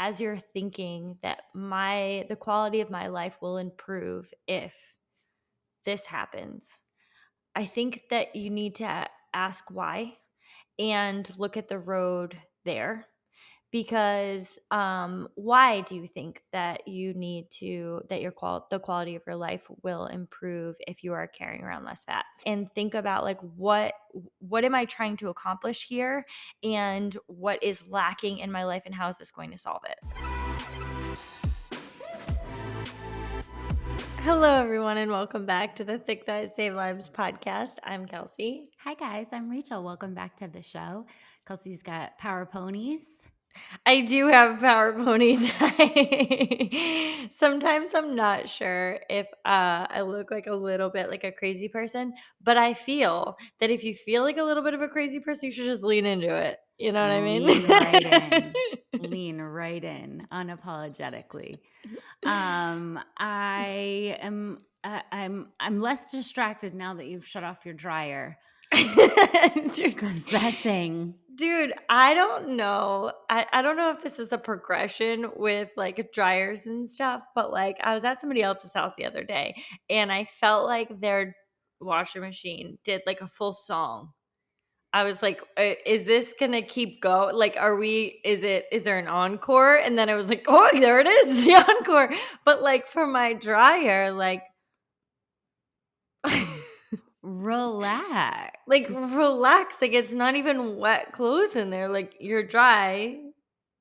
as you're thinking that the quality of my life will improve if this happens, I think that you need to ask why and look at the road there. Because why do you think that the quality of your life will improve if you are carrying around less fat? And think about like what am I trying to accomplish here, and what is lacking in my life, and how is this going to solve it? Hello everyone, and welcome back to the Thick Thighs Save Lives podcast. I'm Kelsey. Hi guys, I'm Rachel. Welcome back to the show. Kelsey's got power ponies. I do have power ponies. Sometimes I'm not sure if I look like a little bit like a crazy person, but I feel that if you feel like a little bit of a crazy person, you should just lean into it. You know what I mean? Lean right in. Lean right in, unapologetically. I'm less distracted now that you've shut off your dryer. Because that thing. Dude, I don't know. I don't know if this is a progression with like dryers and stuff, but like I was at somebody else's house the other day and I felt like their washer machine did like a full song. I was like, is this gonna keep going? Like, is there an encore? And then I was like, oh, there it is, the encore. But like for my dryer, like Relax. Like it's not even wet clothes in there. Like you're dry.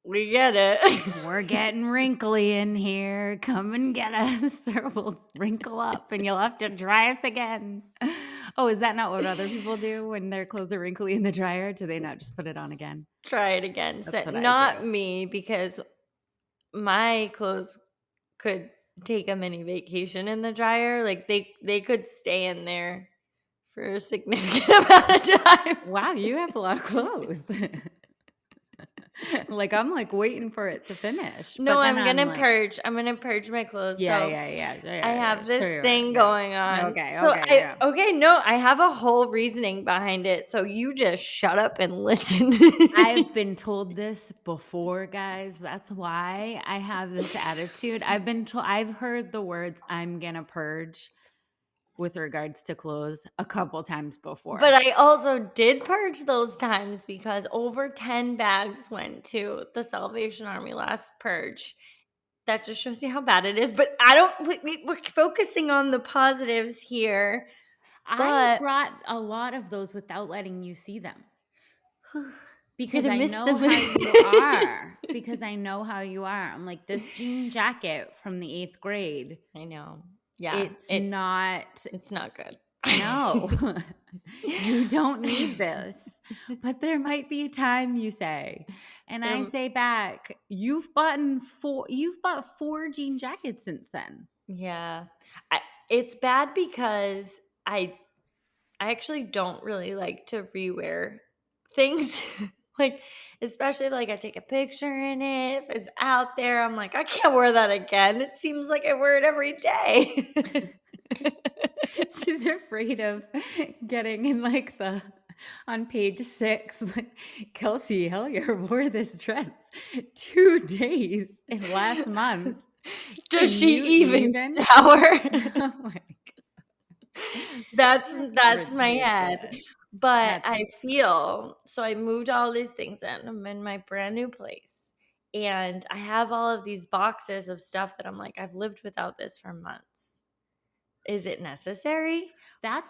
We get it. We're getting wrinkly in here. Come and get us, or we'll wrinkle up and you'll have to dry us again. Oh, is that not what other people do when their clothes are wrinkly in the dryer? Do they not just put it on again? Try it again. That's what I not do. me, because my clothes could take a mini vacation in the dryer. Like they could stay in there for a significant amount of time. Wow, you have a lot of clothes. Like I'm like waiting for it to finish. No, but I'm then gonna like, purge. I'm gonna purge my clothes. Yeah. I have this thing going on. Okay. No, I have a whole reasoning behind it. So you just shut up and listen. I've been told this before, guys. That's why I have this attitude. I've heard the words "I'm gonna purge" with regards to clothes a couple times before. But I also did purge those times because over 10 bags went to the Salvation Army last purge. That just shows you how bad it is. But we're focusing on the positives here. I brought a lot of those without letting you see them. Because I know how you are. Because I know how you are. I'm like, this jean jacket from the 8th grade. I know. Yeah. It's not good. No. You don't need this. But there might be a time, you say. And I say back, you've bought 4 jean jackets since then. Yeah. It's bad because I actually don't really like to rewear things. Like, especially if, like, I take a picture in it, if it's out there, I'm like, I can't wear that again. It seems like I wear it every day. She's afraid of getting in like on page 6, Kelsey Hellier wore this dress 2 days in last month. Does she even shower? Oh my God. That's my head. But I feel, so I moved all these things in. I'm in my brand new place. And I have all of these boxes of stuff that I'm like, I've lived without this for months. Is it necessary? That's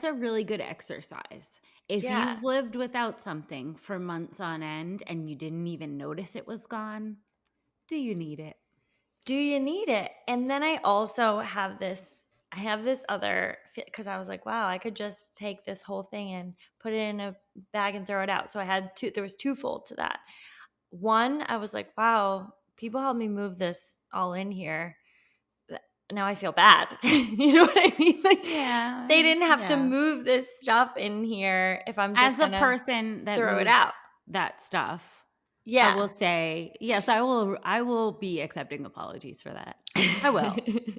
a really good exercise. If you've lived without something for months on end and you didn't even notice it was gone, do you need it? Do you need it? And then I also have this other, because I was like, wow, I could just take this whole thing and put it in a bag and throw it out. So there was twofold to that. One, I was like, wow, people helped me move this all in here. Now I feel bad. You know what I mean? Like, yeah, they didn't have to move this stuff in here if I'm just as a person that throw it out. That stuff. Yeah. I will say, yes, I will be accepting apologies for that. I will.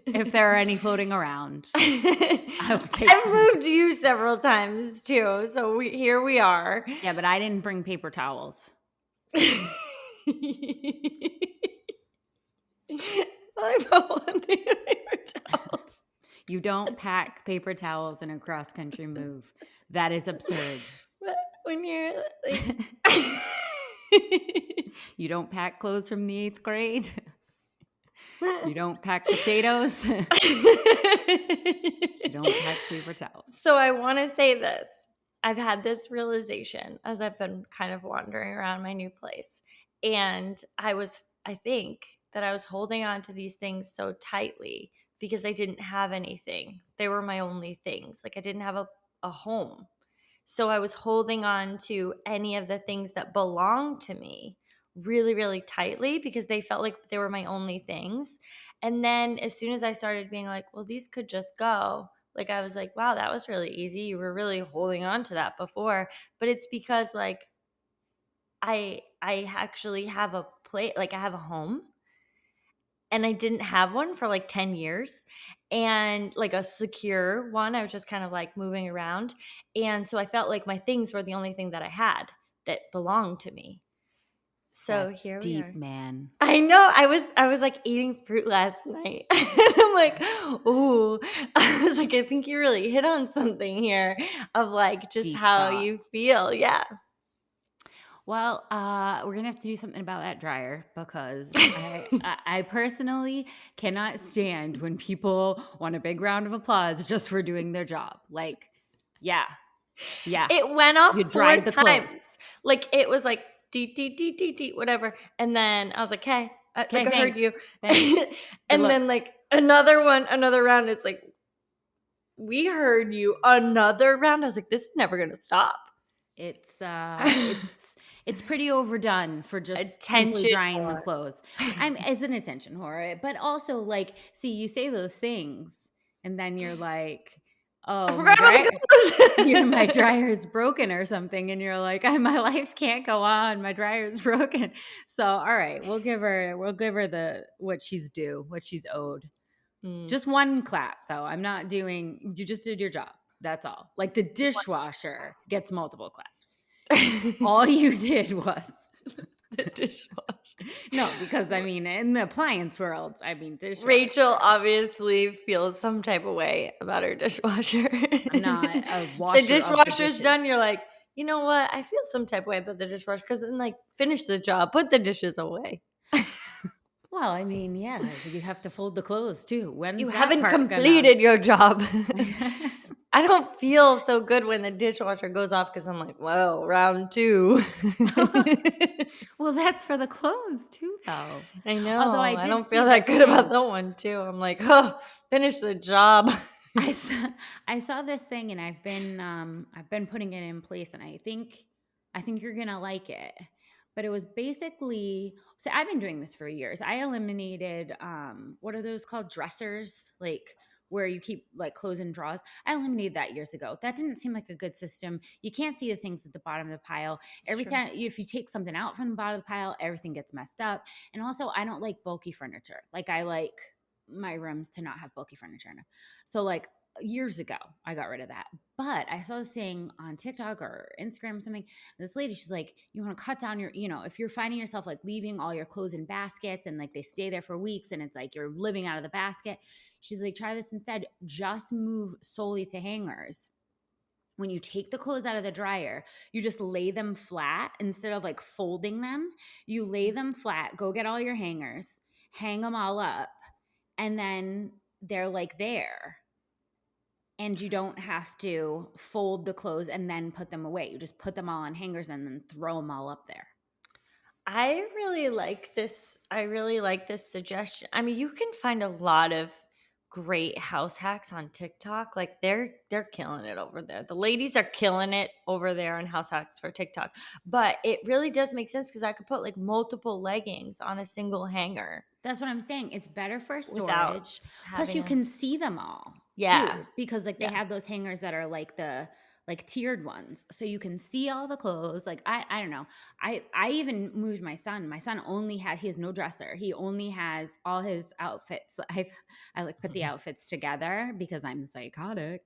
If there are any floating around, I will take I've moved you several times too. So here we are. Yeah, but I didn't bring paper towels. I put one thing in paper towels. You don't pack paper towels in a cross country move. That is absurd. But when you're like You don't pack clothes from the 8th grade. You don't pack potatoes. You don't pack paper towels. So I want to say this. I've had this realization as I've been kind of wandering around my new place. And I think that I was holding on to these things so tightly because I didn't have anything. They were my only things. Like I didn't have a home. So I was holding on to any of the things that belonged to me really, really tightly because they felt like they were my only things. And then as soon as I started being like, well, these could just go, like I was like, wow, that was really easy. You were really holding on to that before. But it's because like I actually have a place, like I have a home and I didn't have one for like 10 years and like a secure one. I was just kind of like moving around. And so I felt like my things were the only thing that I had that belonged to me. So That's here we deep, are. man. I know. I was like eating fruit last night. And I'm like, ooh. I was like, I think you really hit on something here of like just Deep how thought. you feel. Yeah. Well, we're gonna have to do something about that dryer because I personally cannot stand when people want a big round of applause just for doing their job. Like, yeah, yeah, It went you off 4 dried the times. clothes. Like, it was like, "Dee, dee, dee, dee, dee," whatever, and then I was like, "'Kay." Like, Okay, I heard thanks, you. thanks. Good And then, looks. like, another round, it's like, "We heard you." Another round, I was like, "This is never gonna stop." It's uh, it's it's pretty overdone for just simply Attention drying the whore. clothes. It's an attention whore, but also like, see, you say those things, and then you're like, I "Oh, my forgot about dryer." Yeah, the my clothes. dryer is broken or something, and you're like, my life can't go on. My dryer is broken. So, all right, we'll give her the what she's due, what she's owed. Mm. Just one clap, though. I'm not doing. You just did your job. That's all. Like the dishwasher gets multiple claps. All you did was The dishwasher. no, because I mean, in the appliance world, I mean, Rachel dishwasher. obviously feels some type of way about her dishwasher. I'm not a The washer of the dishwasher's done, dishes. you're like, "You know what? I feel some type of way about the dishwasher because then, like, finish the job, put the dishes away. Well, I mean, yeah, you have to fold the clothes too. You When's that haven't part gonna? completed your job." I don't feel so good when the dishwasher goes off because 'cause I'm like, "Well, round 2." Well, that's for the clothes too, though. I Although I know, I did don't see feel that this good about thing. that one too. I'm like, "Oh, finish the job." I saw I saw this thing and I've been putting it in place and I think you're gonna like it. But it was basically so I've been doing this for years. I eliminated what are those called? Dressers, like where you keep like clothes in drawers. I eliminated that years ago. That didn't seem like a good system. You can't see the things at the bottom of the pile. It's Every true. time if you take something out from the bottom of the pile, everything gets messed up. And also I don't like bulky furniture. Like I like my rooms to not have bulky furniture in them. So like years ago, I got rid of that. But I saw this thing on TikTok or Instagram or something. This lady, she's like, you want to cut down if you're finding yourself like leaving all your clothes in baskets and like they stay there for weeks and it's like you're living out of the basket. She's like, try this instead. Just move solely to hangers. When you take the clothes out of the dryer, you just lay them flat instead of like folding them. You lay them flat, go get all your hangers, hang them all up, and then they're like there and you don't have to fold the clothes and then put them away. You just put them all on hangers and then throw them all up there. I really like this. I really like this suggestion. I mean, you can find a lot of great house hacks on TikTok. Like they're killing it over there. The ladies are killing it over there on house hacks for TikTok. But it really does make sense because I could put like multiple leggings on a single hanger That's what I'm saying. It's better for without storage. Plus, having you a can see them all yeah. too because like they Yeah. have those hangers that are like the like tiered ones, so you can see all the clothes. Like I don't know. I even moved my son. My son only has he has no dresser. He only has all his outfits. I like put the outfits together because I'm psychotic.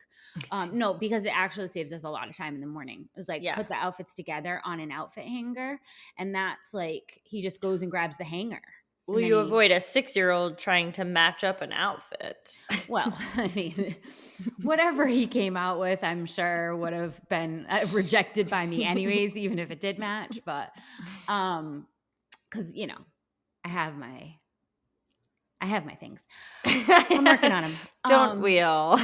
No, because it actually saves us a lot of time in the morning. It's like Yeah. put the outfits together on an outfit hanger, and that's like he just goes and grabs the hanger, Will and then you he avoid a 6-year-old trying to match up an outfit? well, I mean, whatever he came out with, I'm sure would have been rejected by me anyways, even if it did match. But, because I have my, I have my things. I'm working on them. Don't we all?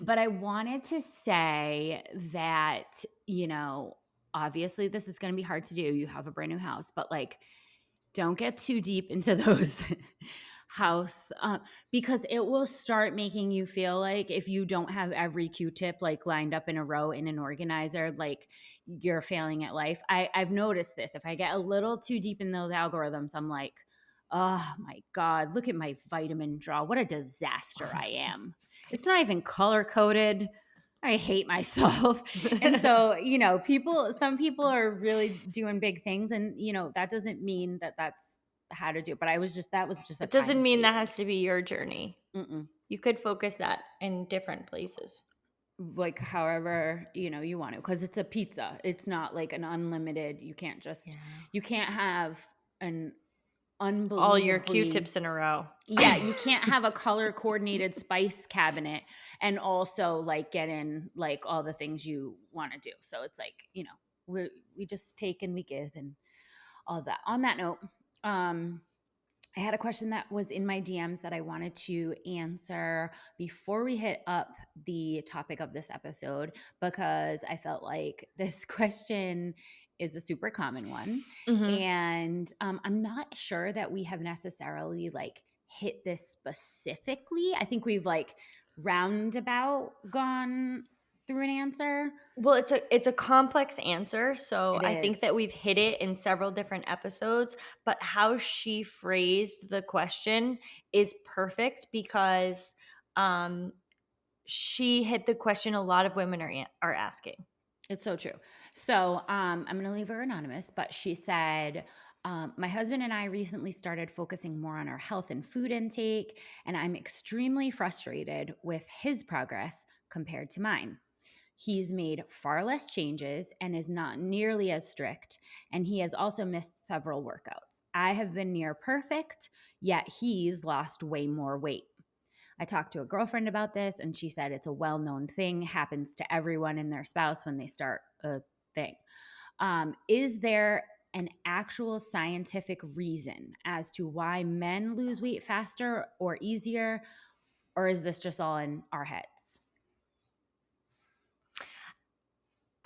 But I wanted to say that, obviously this is going to be hard to do. You have a brand new house, but like, don't get too deep into those house because it will start making you feel like if you don't have every Q-tip like lined up in a row in an organizer, like you're failing at life. I've noticed this. If I get a little too deep in those algorithms, I'm like, oh my God, look at my vitamin draw. What a disaster I am. It's not even color coded. I hate myself. And so, some people are really doing big things, and that doesn't mean that that's how to do it. But that was just a It time doesn't mean that saver. has to be your journey. Mm-mm. You could focus that in different places. Like however, you want to, because it's a pizza. It's not like an unlimited, Yeah. you can't have an All your unbelievably Q-tips in a row. yeah, you can't have a color coordinated spice cabinet and also like get in like all the things you want to do. So it's like, we just take and we give and all that. On that note, I had a question that was in my DMs that I wanted to answer before we hit up the topic of this episode, because I felt like this question is a super common one. Mhm. And I'm not sure that we have necessarily like hit this specifically. I think we've like roundabout gone through an answer. Well, it's a complex answer, so It I think is. that we've hit it in several different episodes, but how she phrased the question is perfect because, um, she hit the question a lot of women are asking. It's so true. So I'm going to leave her anonymous, but she said, my husband and I recently started focusing more on our health and food intake, and I'm extremely frustrated with his progress compared to mine. He's made far less changes and is not nearly as strict, and he has also missed several workouts. I have been near perfect, yet he's lost way more weight. I talked to a girlfriend about this, and she said it's a well known thing, happens to everyone and their spouse when they start a thing. Is there an actual scientific reason as to why men lose weight faster or easier, or is this just all in our heads?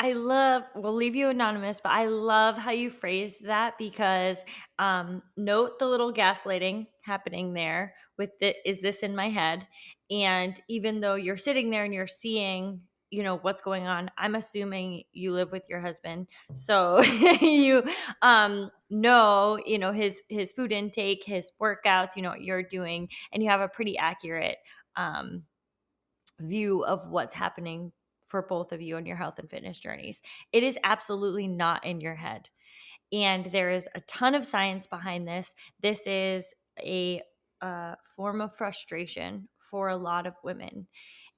We'll leave you anonymous, but I love how you phrased that because note the little gaslighting happening there with is this in my head? And even though you're sitting there and you're seeing, what's going on, I'm assuming you live with your husband. So you know, his food intake, his workouts, you know what you're doing, and you have a pretty accurate um view of what's happening for both of you on your health and fitness journeys. It is absolutely not in your head. And there is a ton of science behind this. This is a form of frustration for a lot of women.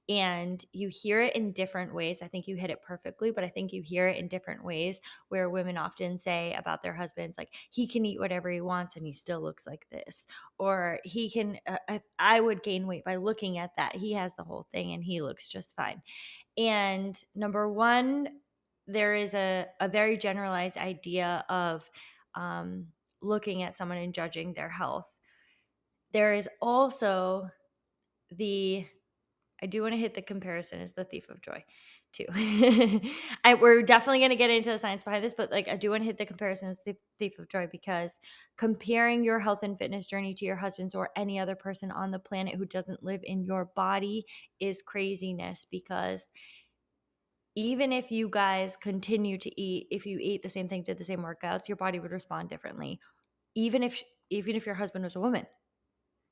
And you hear it in different ways. I think you hit it perfectly, but I think you hear it in different ways where women often say about their husbands, like, he can eat whatever he wants and he still looks like this. Or he can, I would gain weight by looking at that. He has the whole thing and he looks just fine. And number one, there is a very generalized idea of looking at someone and judging their health. There is also the I do want to hit the comparison as the thief of joy too. We're definitely going to get into the science behind this, but like I do want to hit the comparison as the thief of joy because comparing your health and fitness journey to your husband's or any other person on the planet who doesn't live in your body is craziness because even if you guys continue to eat, if you ate the same thing, did the same workouts, your body would respond differently. Even if your husband was a woman.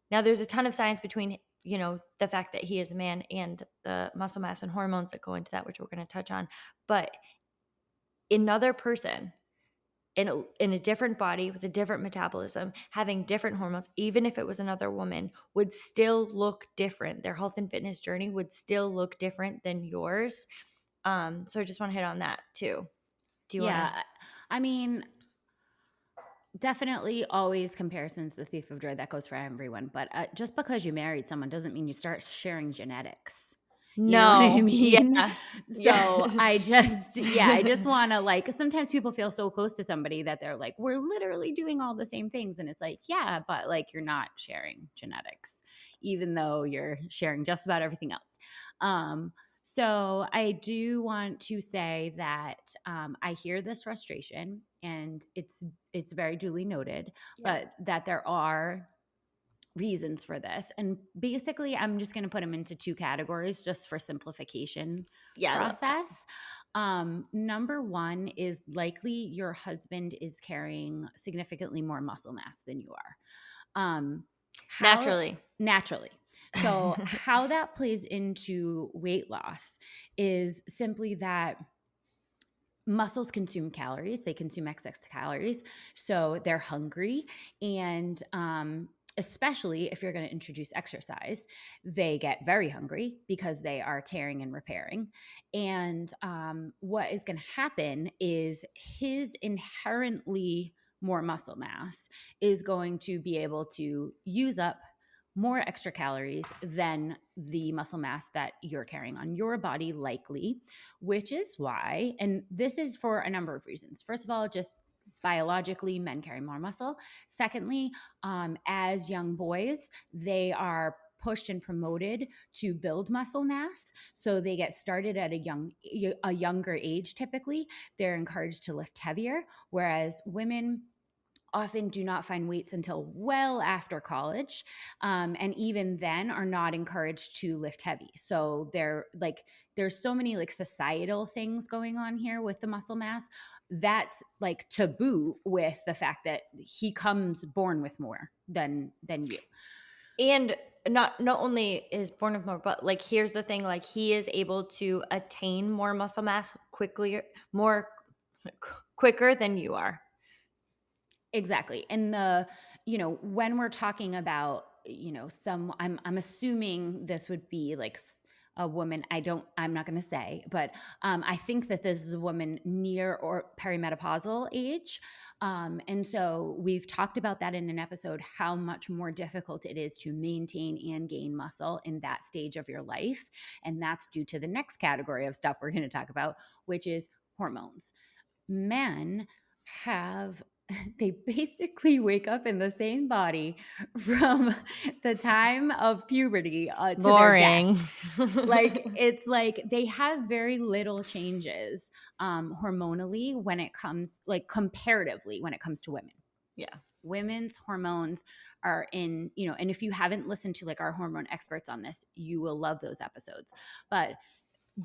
Now there's a ton of science between the fact that he is a man and the muscle mass and hormones that go into that, which we're going to touch on. But another person in a different body with a different metabolism, having different hormones, even if it was another woman, would still look different. Their health and fitness journey would still look different than yours. So I just want to hit on that too. Do you want to? Yeah. I mean, definitely always comparison's the thief of joy. That goes for everyone. But just because you married someone doesn't mean you start sharing genetics. You know what I No. mean? Yeah. So Yeah. I just want to like, sometimes people feel so close to somebody that they're like, we're literally doing all the same things. And it's like, yeah, but like you're not sharing genetics, even though you're sharing just about everything else. So I do want to say that I hear this frustration, and it's very duly noted, Yeah. but that there are reasons for this. And basically, I'm just going to put them into two categories just for simplification Yeah, I love that. process. Number one is likely your husband is carrying significantly more muscle mass than you are. How Naturally. naturally. So, how that plays into weight loss is simply that muscles consume calories, they consume excess calories, so they're hungry. And especially if you're going to introduce exercise, they get very hungry because they are tearing and repairing. And what is going to happen is his inherently more muscle mass is going to be able to use up more extra calories than the muscle mass that you're carrying on your body, likely, which is why, and this is for a number of reasons. First of all, just biologically, men carry more muscle. Secondly, as young boys, they are pushed and promoted to build muscle mass, so they get started at a younger age. Typically, they're encouraged to lift heavier, whereas women often do not find weights until well after college, and even then are not encouraged to lift heavy. So there's so many like societal things going on here with the muscle mass that's like taboo with the fact that he comes born with more than you. And not only is born with more, but like here's the thing, like he is able to attain more muscle mass more quicker than you are. Exactly. And when we're talking about, some, I'm assuming this would be like a woman. I'm not going to say, but I think that this is a woman near or perimenopausal age. And so we've talked about that in an episode, how much more difficult it is to maintain and gain muscle in that stage of your life. And that's due to the next category of stuff we're going to talk about, which is hormones. Men have they basically wake up in the same body from the time of puberty to their death. Boring. Like it's like they have very little changes hormonally when it comes, like comparatively, when it comes to women. Yeah. Women's hormones are and if you haven't listened to like our hormone experts on this, you will love those episodes. But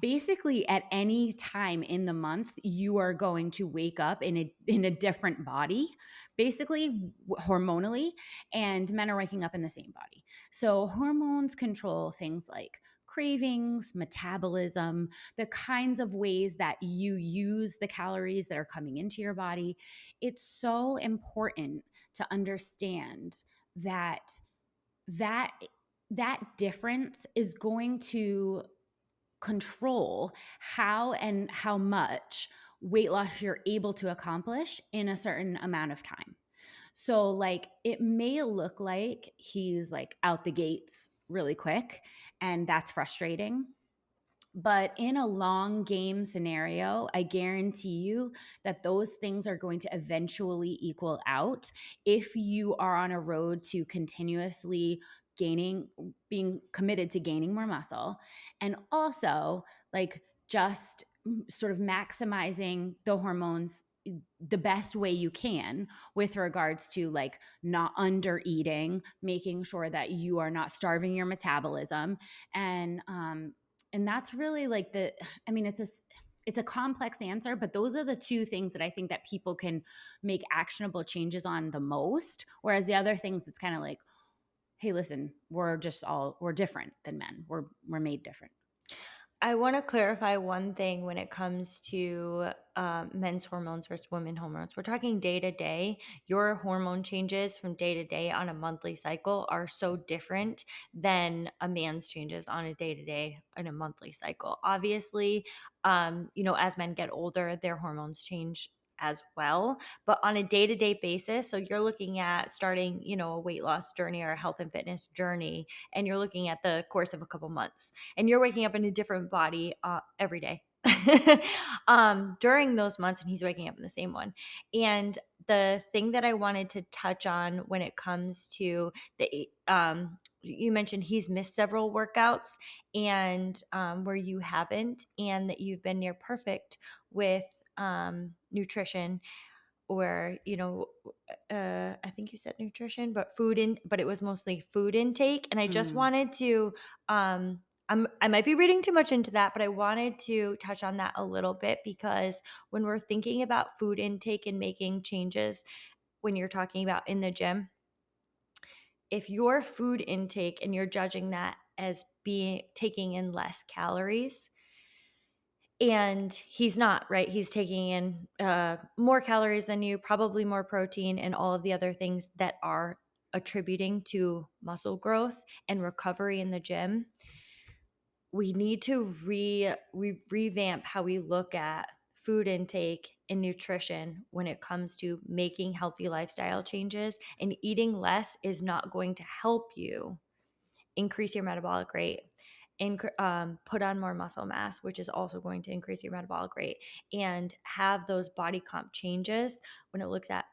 basically at any time in the month you are going to wake up in a different body, basically hormonally, and men are waking up in the same body. So hormones control things like cravings, metabolism, the kinds of ways that you use the calories that are coming into your body. It's so important to understand that that that difference is going to control how and how much weight loss you're able to accomplish in a certain amount of time. So, like, it may look like he's like out the gates really quick, and that's frustrating. But in a long game scenario, I guarantee you that those things are going to eventually equal out if you are on a road to continuously gaining, being committed to gaining more muscle. And also, like, just sort of maximizing the hormones the best way you can with regards to like not under eating, making sure that you are not starving your metabolism. And that's really like I mean, it's a complex answer, but those are the two things that I think that people can make actionable changes on the most. Whereas the other things, it's kind of like, hey, listen, we're different than men. We're made different. I want to clarify one thing when it comes to men's hormones versus women hormones. We're talking day to day. Your hormone changes from day to day on a monthly cycle are so different than a man's changes on a day to day in a monthly cycle. Obviously, as men get older, their hormones change as well, but on a day-to-day basis, so you're looking at starting a weight loss journey or a health and fitness journey, and you're looking at the course of a couple months, and you're waking up in a different body every day during those months, and he's waking up in the same one. And the thing that I wanted to touch on when it comes to you mentioned he's missed several workouts, and where you haven't, and that you've been near perfect with nutrition, or I think you said nutrition, but but it was mostly food intake. And I just Mm. wanted to I might be reading too much into that, but I wanted to touch on that a little bit, because when we're thinking about food intake and making changes, when you're talking about in the gym, if your food intake and you're judging that as being taking in less calories, and he's not, right? He's taking in more calories than you, probably more protein, and all of the other things that are attributing to muscle growth and recovery in the gym. We need to revamp how we look at food intake and nutrition when it comes to making healthy lifestyle changes. And eating less is not going to help you increase your metabolic rate, put on more muscle mass, which is also going to increase your metabolic rate, and have those body comp changes when it looks at,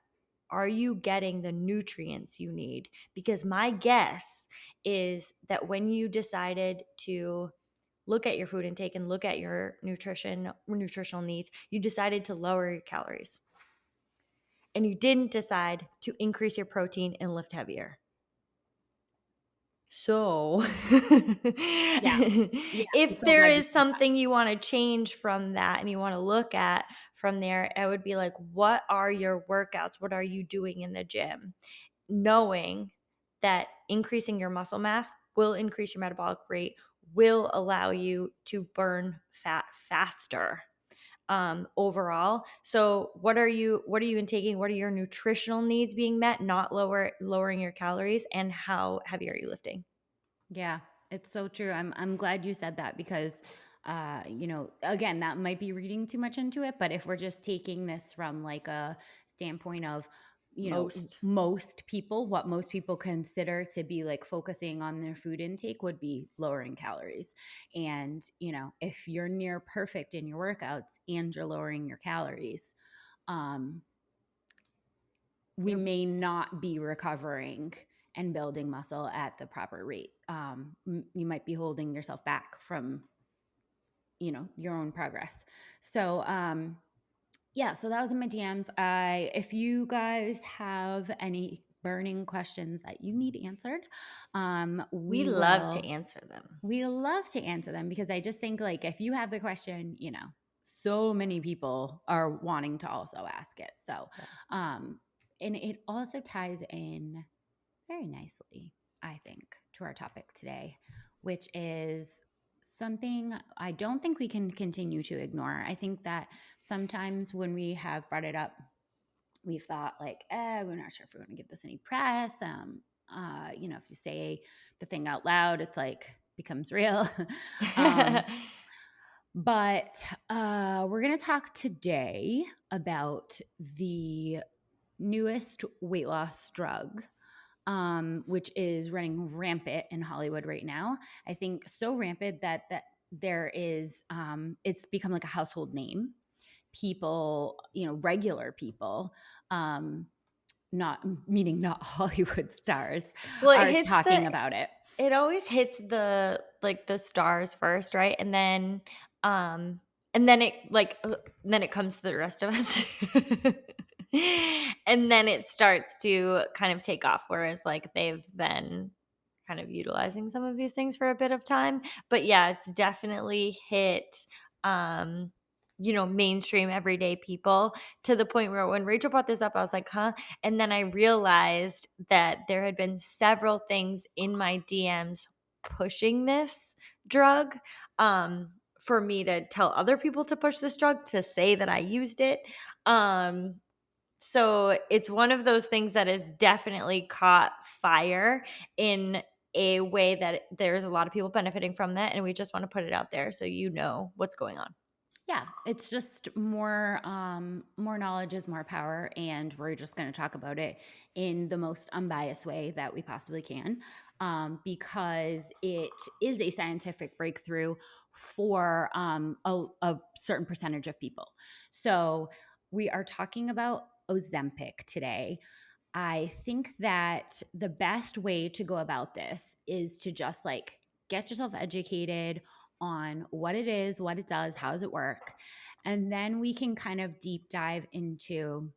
are you getting the nutrients you need? Because my guess is that when you decided to look at your food intake and look at your nutritional needs, you decided to lower your calories, and you didn't decide to increase your protein and lift heavier. So, Yeah. Yeah, I'm if so there glad you is said that. something you want to change from that and you want to look at from there, I would be like, what are your workouts? What are you doing in the gym? Knowing that increasing your muscle mass will increase your metabolic rate, will allow you to burn fat faster overall. So what are you intaking? What are your nutritional needs being met, not lowering your calories, and how heavy are you lifting? Yeah, it's so true. I'm glad you said that because again, that might be reading too much into it, but if we're just taking this from like a standpoint of, Most. most people, what most people consider to be like focusing on their food intake would be lowering calories. And, if you're near perfect in your workouts and you're lowering your calories, um we You're may not be recovering and building muscle at the proper rate. You might be holding yourself back from, your own progress. So, yeah, so that was in my DMs. If you guys have any burning questions that you need answered, we we love to will. answer them. We love to answer them because I just think like if you have the question, so many people are wanting to also ask it. So, Yeah. um, and it also ties in very nicely, I think, to our topic today, which is something I don't think we can continue to ignore. I think that sometimes when we have brought it up, we've thought like, we're not sure if we want to give this any press. If you say the thing out loud, it's like becomes real. um, but we're going to talk today about the newest weight loss drug, which is running rampant in Hollywood right now. I think so rampant that there is it's become like a household name. People, regular people, not meaning not Hollywood stars, Well, are talking about it. it always hits the stars first, right? Um and then then it comes to the rest of us. And then it starts to kind of take off, whereas like they've been kind of utilizing some of these things for a bit of time. But yeah, it's definitely hit um mainstream everyday people, to the point where when Rachel brought this up, I was like, huh? And then I realized that there had been several things in my DMs pushing this drug, for me to tell other people to push this drug, to say that I used it. Um, so it's one of those things that has definitely caught fire in a way that there's a lot of people benefiting from that, and we just want to put it out there so you know what's going on. Yeah, it's just more knowledge is more power, and we're just going to talk about it in the most unbiased way that we possibly can, because it is a scientific breakthrough for a certain percentage of people. So we are talking about Ozempic today. I think that the best way to go about this is to just like get yourself educated on what it is, what it does, how does it work? And then we can kind of deep dive into,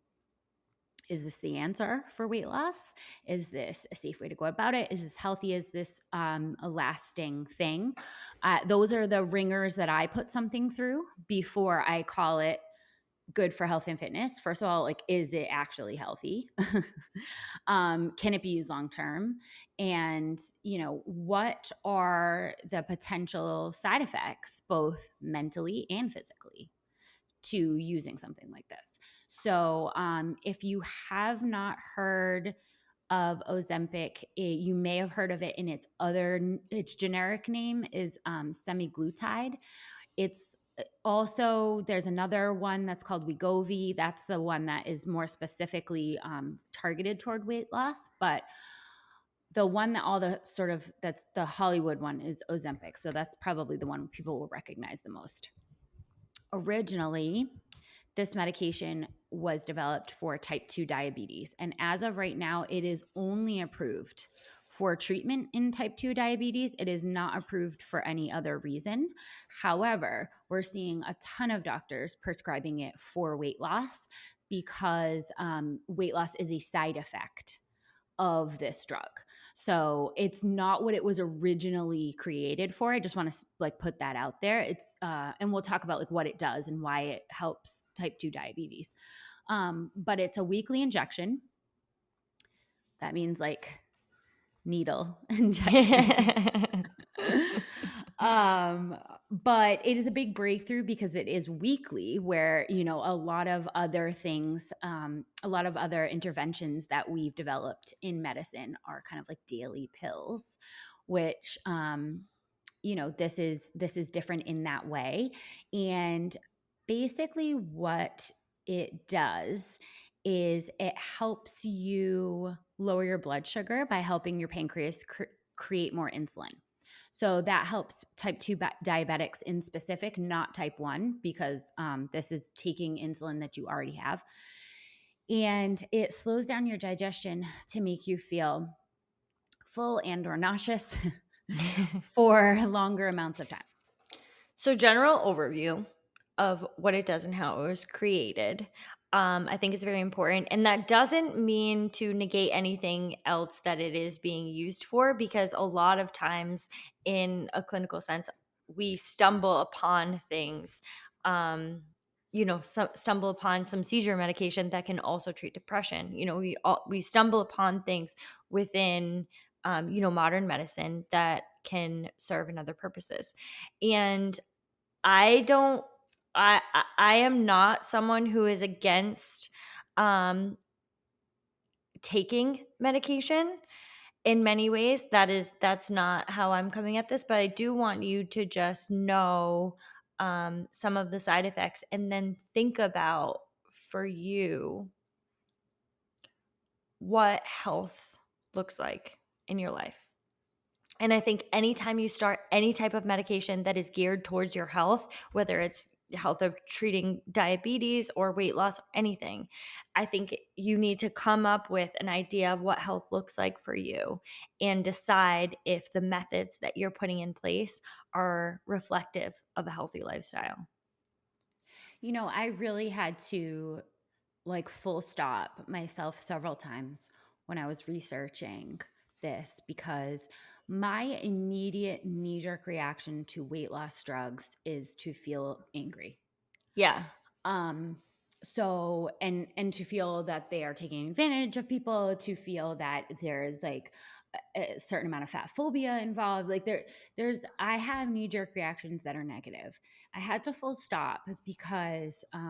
is this the answer for weight loss? Is this a safe way to go about it? Is this healthy? Is this a lasting thing? Those are the ringers that I put something through before I call it good for health and fitness. First of all, like, is it actually healthy? Can it be used long term? And, what are the potential side effects, both mentally and physically, to using something like this? So, if you have not heard of Ozempic, you may have heard of it in its generic name is semaglutide. It's also, there's another one that's called Wegovy. That's the one that is more specifically targeted toward weight loss. But the one that that's the Hollywood one is Ozempic. So that's probably the one people will recognize the most. Originally, this medication was developed for type 2 diabetes. And as of right now, it is only approved for treatment in type 2 diabetes. It is not approved for any other reason. However, we're seeing a ton of doctors prescribing it for weight loss because weight loss is a side effect of this drug. So it's not what it was originally created for. I just want to like put that out there. It's and we'll talk about like what it does and why it helps type 2 diabetes. But it's a weekly injection. That means like needle injection. um but it is a big breakthrough because it is weekly, where a lot of other things, a lot of other interventions that we've developed in medicine are kind of like daily pills, which this is different in that way. And basically what it does is it helps you lower your blood sugar by helping your pancreas create more insulin. So that helps type 2 diabetics in specific, not type 1, because this is taking insulin that you already have. And it slows down your digestion to make you feel full and or nauseous for longer amounts of time. So, general overview of what it does and how it was created, I think is very important. And that doesn't mean to negate anything else that it is being used for, because a lot of times in a clinical sense, we stumble upon things. Stumble upon some seizure medication that can also treat depression. We stumble upon things within modern medicine that can serve in other purposes. And I don't I am not someone who is against um taking medication in many ways. That's not how I'm coming at this, but I do want you to just know some of the side effects, and then think about, for you, what health looks like in your life. And I think anytime you start any type of medication that is geared towards your health, whether it's health of treating diabetes or weight loss, anything, I think you need to come up with an idea of what health looks like for you, and decide if the methods that you're putting in place are reflective of a healthy lifestyle. I really had to like full stop myself several times when I was researching this, because my immediate knee jerk reaction to weight loss drugs is to feel angry. Yeah. Um, so and to feel that they are taking advantage of people, to feel that there's like a certain amount of fat phobia involved. Like there's I have knee jerk reactions that are negative. I had to full stop because I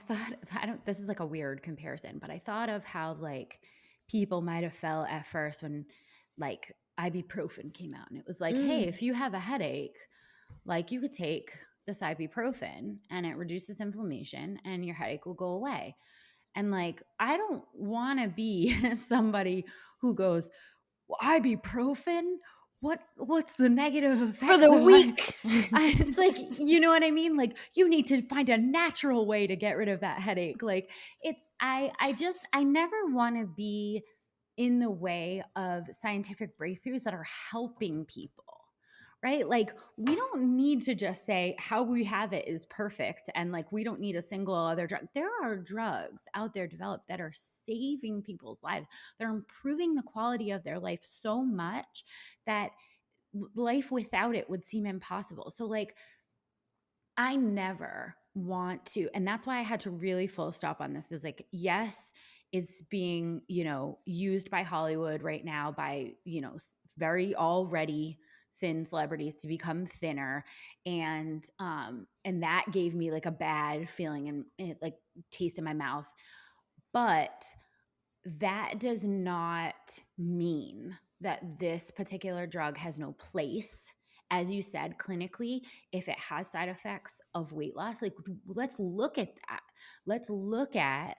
thought I don't this is like a weird comparison, but I thought of how like people might have felt at first when like ibuprofen came out and it was like, hey, Mm. if you have a headache, like you could take this ibuprofen and it reduces inflammation and your headache will go away. And like, I don't want to be somebody who goes, well, ibuprofen? What's the negative For effects the of weak. I like, you know what I mean? Like you need to find a natural way to get rid of that headache. Like I never want to be in the way of scientific breakthroughs that are helping people. Right? Like we don't need to just say how we have it is perfect and like we don't need a single other drug. There are drugs out there developed that are saving people's lives. They're improving the quality of their life so much that life without it would seem impossible. So like I never want to, and that's why I had to really full stop on this. Is like, yes, it's being, used by Hollywood right now by, very already thin celebrities to become thinner. And that gave me like a bad feeling and like taste in my mouth. But that does not mean that this particular drug has no place. As you said, clinically, if it has side effects of weight loss, like let's look at that. Let's look at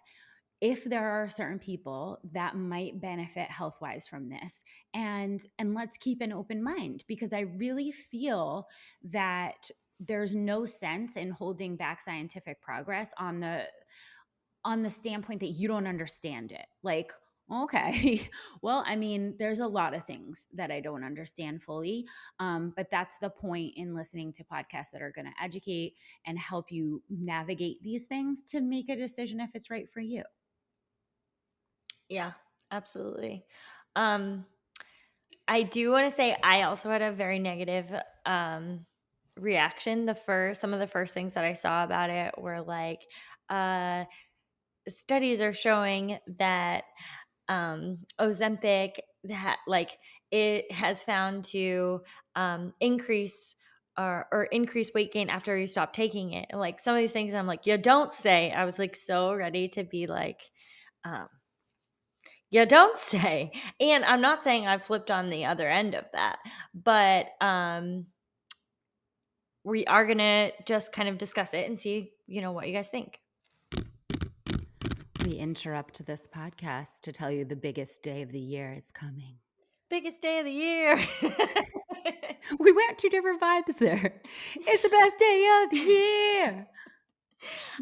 if there are certain people that might benefit health wise from this, and let's keep an open mind, because I really feel that there's no sense in holding back scientific progress on the standpoint that you don't understand it. Like, okay, well, I mean, there's a lot of things that I don't understand fully. But that's the point in listening to podcasts that are going to educate and help you navigate these things to make a decision if it's right for you. Yeah, absolutely. Um, I do want to say I also had a very negative reaction. Some of the first things that I saw about it were like, uh, studies are showing that Ozempic, that like it has found to increase or increase weight gain after you stop taking it. And like some of these things, I'm like, you don't say. I was like so ready to be like, um, you don't say. And I'm not saying I've flipped on the other end of that, but we are gonna just kind of discuss it and see, what you guys think. We interrupt this podcast to tell you the biggest day of the year is coming. Biggest day of the year. We went two different vibes there. It's the best day of the year.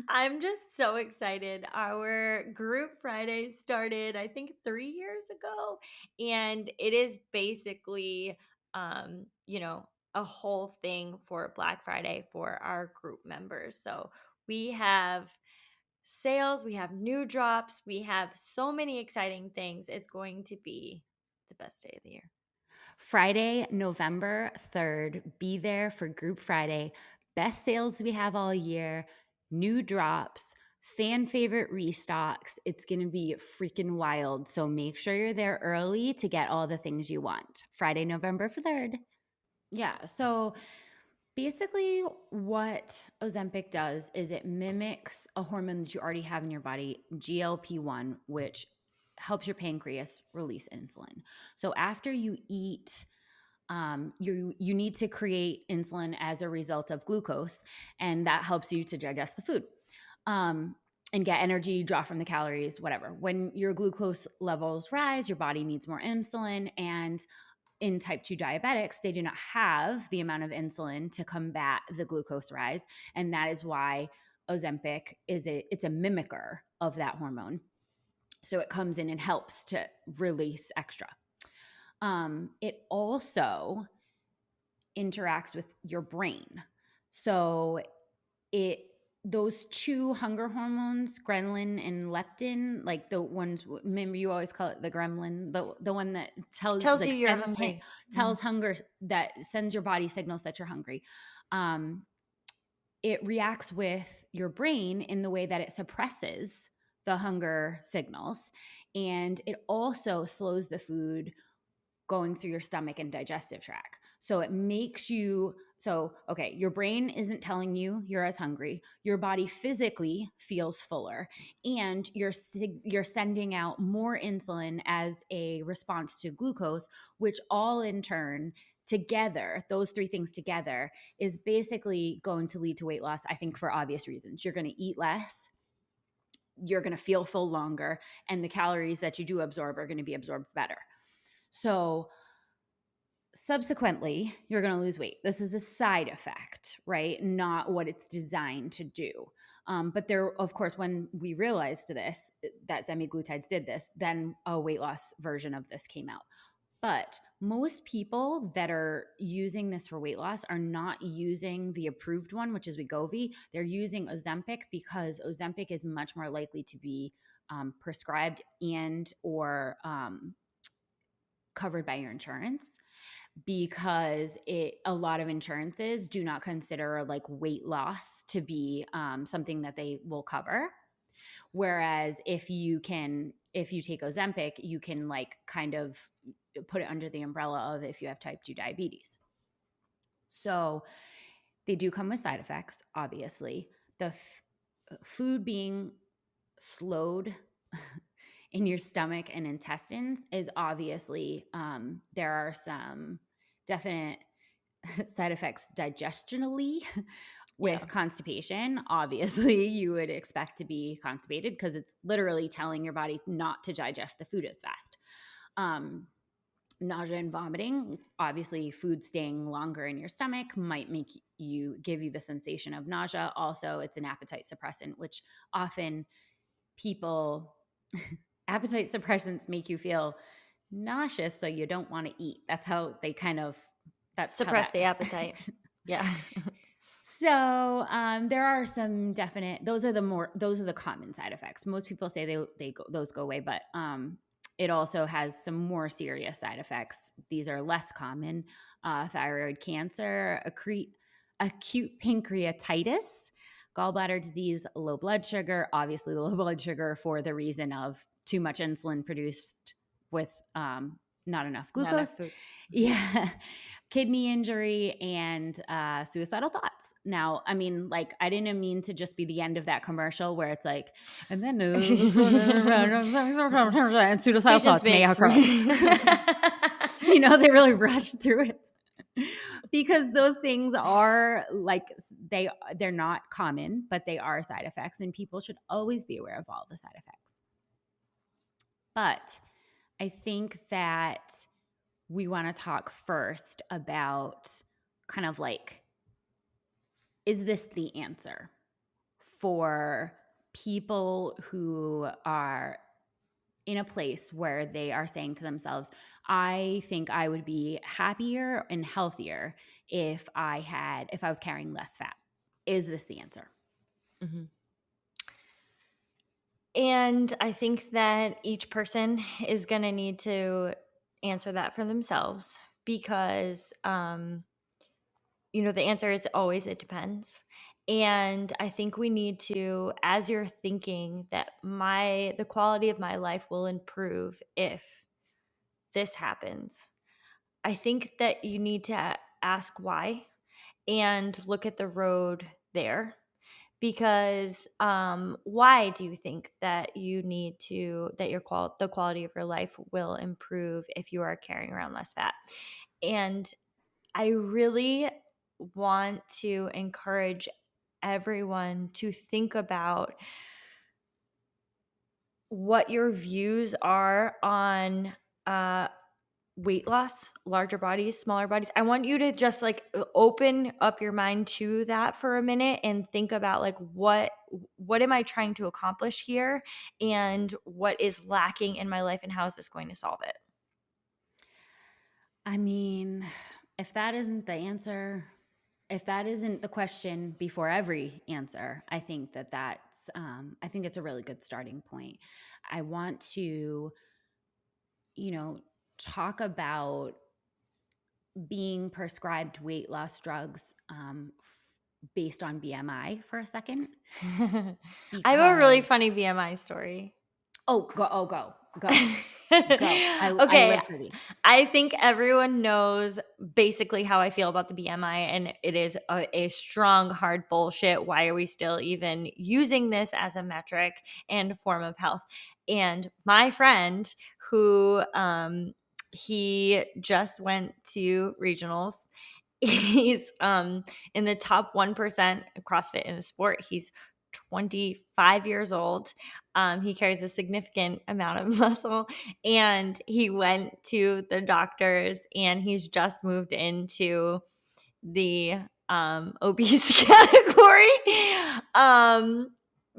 I'm just so excited. Our group Friday started, I think, 3 years ago. And it is basically, a whole thing for Black Friday for our group members. So we have sales, we have new drops, we have so many exciting things. It's going to be the best day of the year. Friday, November 3rd, be there for Group Friday. Best sales we have all year, new drops, fan favorite restocks. It's going to be freaking wild. So make sure you're there early to get all the things you want. Friday, November 3rd. Yeah. So basically, what Ozempic does is it mimics a hormone that you already have in your body, GLP-1, which helps your pancreas release insulin. So after you eat, you need to create insulin as a result of glucose, and that helps you to digest the food. And get energy, draw from the calories, whatever. When your glucose levels rise, your body needs more insulin. And in type 2 diabetics, they do not have the amount of insulin to combat the glucose rise. And that is why Ozempic it's a mimicker of that hormone. So it comes in and helps to release extra. It also interacts with your brain. So it those two hunger hormones, ghrelin and leptin, like the ones, remember you always call it the gremlin, the one that tells Tells you like you're sends hungry. Mhm. tells hunger, that sends your body signals that you're hungry. it reacts with your brain in the way that it suppresses the hunger signals. And it also slows the food going through your stomach and digestive tract. So it makes you okay, your brain isn't telling you you're as hungry. Your body physically feels fuller, and you're sending out more insulin as a response to glucose, which all in turn together, those three things together is basically going to lead to weight loss, I think for obvious reasons. You're going to eat less, you're going to feel full longer, and the calories that you do absorb are going to be absorbed better. So subsequently, you're going to lose weight. This is a side effect, right? Not what it's designed to do. But there, of course, when we realized this, that semaglutides did this, then a weight loss version of this came out. But most people that are using this for weight loss are not using the approved one, which is Wegovy. They're using Ozempic because Ozempic is much more likely to be prescribed and or covered by your insurance, because a lot of insurances do not consider like weight loss to be something that they will cover. Whereas if you take Ozempic, you can like kind of put it under the umbrella of if you have type 2 diabetes. So they do come with side effects, obviously. The food being slowed in your stomach and intestines is obviously, there are some definite side effects digestionally. Yeah. With constipation, obviously you would expect to be constipated because it's literally telling your body not to digest the food as fast. Nausea and vomiting, obviously food staying longer in your stomach might give you the sensation of nausea. Also, it's an appetite suppressant, which often people appetite suppressants make you feel nauseous, so you don't want to eat. That's how Suppress that the appetite. Yeah. so there are some definite, those are the common side effects. Most people say those go away, but it also has some more serious side effects. These are less common: thyroid cancer, acute pancreatitis, gallbladder disease, low blood sugar. Obviously, low blood sugar for the reason of too much insulin produced with not enough Not enough glucose. food. Yeah. Kidney injury and suicidal thoughts. Now, I mean, like, I didn't mean to just be the end of that commercial where it's like, and then and suicidal Patience thoughts may makes occur. They really rushed through it because those things are like they're not common, but they are side effects, and people should always be aware of all the side effects. But I think that we want to talk first about kind of like, is this the answer for people who are in a place where they are saying to themselves, I think I would be happier and healthier if I was carrying less fat. Is this the answer? Mhm. And I think that each person is going to need to answer that for themselves because, the answer is always it depends. And I think we need to, as you're thinking that the quality of my life will improve if this happens, I think that you need to ask why and look at the road there. Because why do you think that the quality of your life will improve if you are carrying around less fat? And I really want to encourage everyone to think about what your views are on weight loss, larger bodies, smaller bodies. I want you to just like open up your mind to that for a minute and think about like what am I trying to accomplish here and what is lacking in my life and how is this going to solve it? I mean, if that isn't the answer, if that isn't the question before every answer, I think I think it's a really good starting point. I want to, talk about being prescribed weight loss drugs based on BMI for a second I have a really because funny BMI story. go, go. I Okay, live for these. I think everyone knows basically how I feel about the BMI, and it is a strong, hard bullshit. Why are we still even using this as a metric and form of health? And my friend, who he just went to regionals, he's in the top 1% of CrossFit in a sport. He's 25 years old. He carries a significant amount of muscle, and he went to the doctors, and he's just moved into the obese category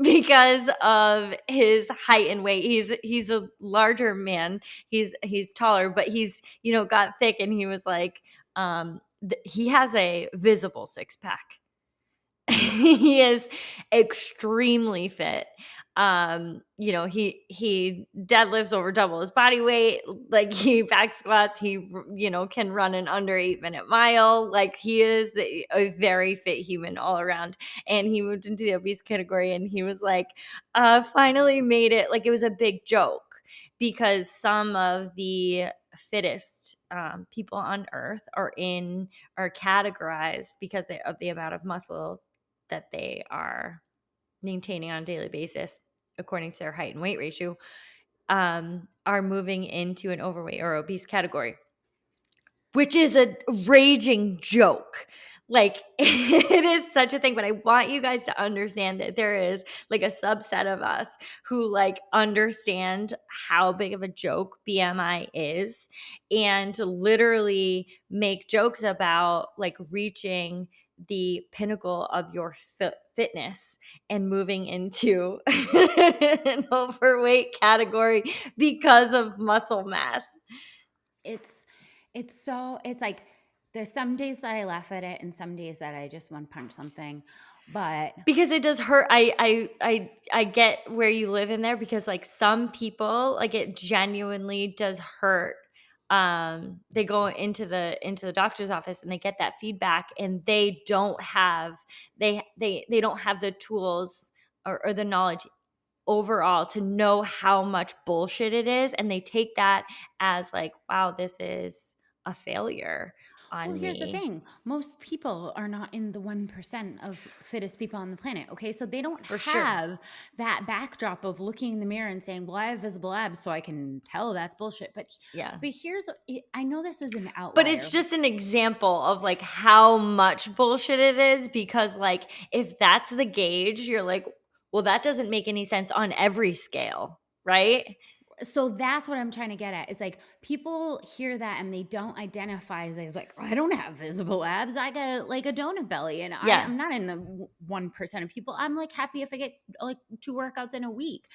because of his height and weight. He's a larger man. He's taller, but he's, got thick, and he was like he has a visible six pack. He is extremely fit. He deadlifts over double his body weight. Like, he back squats. He, can run an under 8-minute mile. Like, he is a very fit human all around. And he moved into the obese category, and he was like, finally made it. Like, it was a big joke because some of the fittest people on earth are categorized because of the amount of muscle that they are maintaining on a daily basis according to their height and weight ratio, are moving into an overweight or obese category, which is a raging joke. Like, it is such a thing, but I want you guys to understand that there is like a subset of us who like understand how big of a joke BMI is, and literally make jokes about like reaching the pinnacle of your fitness and moving into an overweight category because of muscle mass. It's it's like there's some days that I laugh at it and some days that I just want to punch something. But Because it does hurt. I get where you live in there, because like some people, like, it genuinely does hurt. They go into the doctor's office and they get that feedback, and they don't have the tools or the knowledge overall to know how much bullshit it is, and they take that as like, wow, this is a failure well, on here's the me. thing. Most people are not in the 1% of fittest people on the planet. Okay. So they don't For sure. have that backdrop of looking in the mirror and saying, well, I have visible abs, so I can tell that's bullshit. Yeah. But I know this is an But it's outlier. just an example of, like, how much bullshit it is, because, like, if that's the gauge, you're like, "Well, that doesn't make any sense on every scale," right? So that's what I'm trying to get at. It's like people hear that and they don't identify as like, I don't have visible abs. I got like a donut belly, and Yeah. I'm not in the 1% of people. I'm like happy if I get like 2 workouts in a week.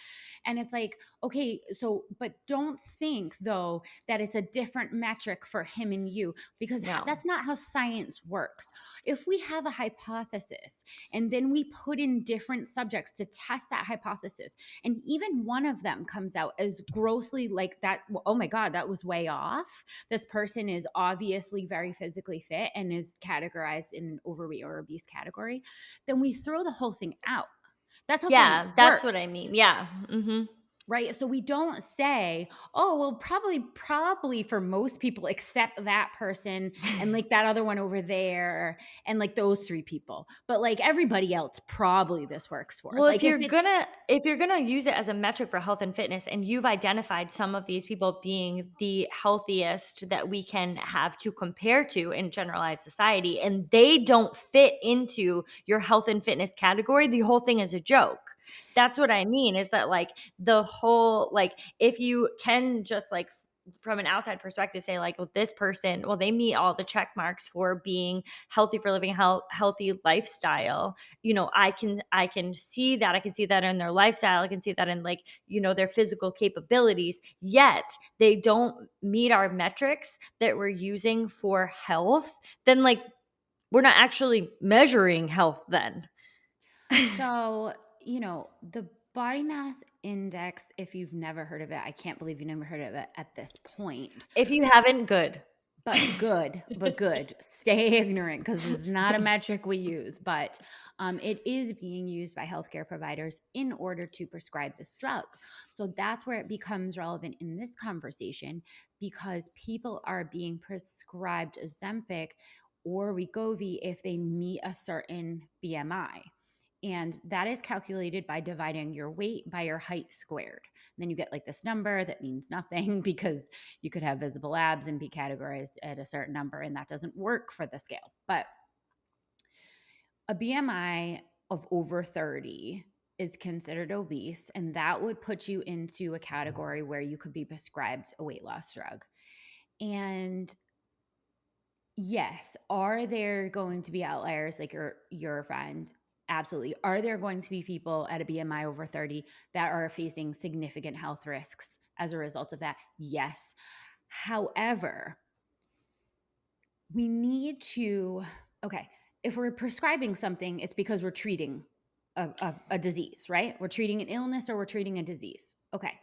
And it's like, okay, so but don't think though that it's a different metric for him and you, because No. that's not how science works. If we have a hypothesis and then we put in different subjects to test that hypothesis, and even one of them comes out as grossly like that, oh my god, that was way off, this person is obviously very physically fit and is categorized in an overweight or obese category, then we throw the whole thing out. That's how science Yeah, that's what I works. mean. Yeah. Mhm. Right? So we don't say, oh, well, probably for most people except that person and like that other one over there and like those three people. But like everybody else, probably this works for. Well, if Like if you're it gonna if you're gonna use it as a metric for health and fitness, and you've identified some of these people being the healthiest that we can have to compare to in generalized society, and they don't fit into your health and fitness category, the whole thing is a joke. That's what I mean, is that like the whole, like, if you can just like from an outside perspective say like, well, this person, well, they meet all the check marks for being healthy, for living a healthy lifestyle. I can see that. I can see that in their lifestyle. I can see that in, like, their physical capabilities, yet they don't meet our metrics that we're using for health. Then, like, we're not actually measuring health then. So, the body mass index, if you've never heard of it, I can't believe you never heard of it at this point. If you haven't, good. but good. Stay ignorant because it's not a metric we use, but it is being used by healthcare providers in order to prescribe this drug. So that's where it becomes relevant in this conversation because people are being prescribed Ozempic or Wegovy if they meet a certain BMI. And that is calculated by dividing your weight by your height squared. And then you get like this number that means nothing because you could have visible abs and be categorized at a certain number, and that doesn't work for the scale. But a BMI of over 30 is considered obese, and that would put you into a category where you could be prescribed a weight loss drug. And yes, are there going to be outliers like your friend? Absolutely. Are there going to be people at a BMI over 30 that are facing significant health risks as a result of that? Yes. However, we need to, okay, if we're prescribing something, it's because we're treating a disease, right? We're treating an illness or we're treating a disease. Okay.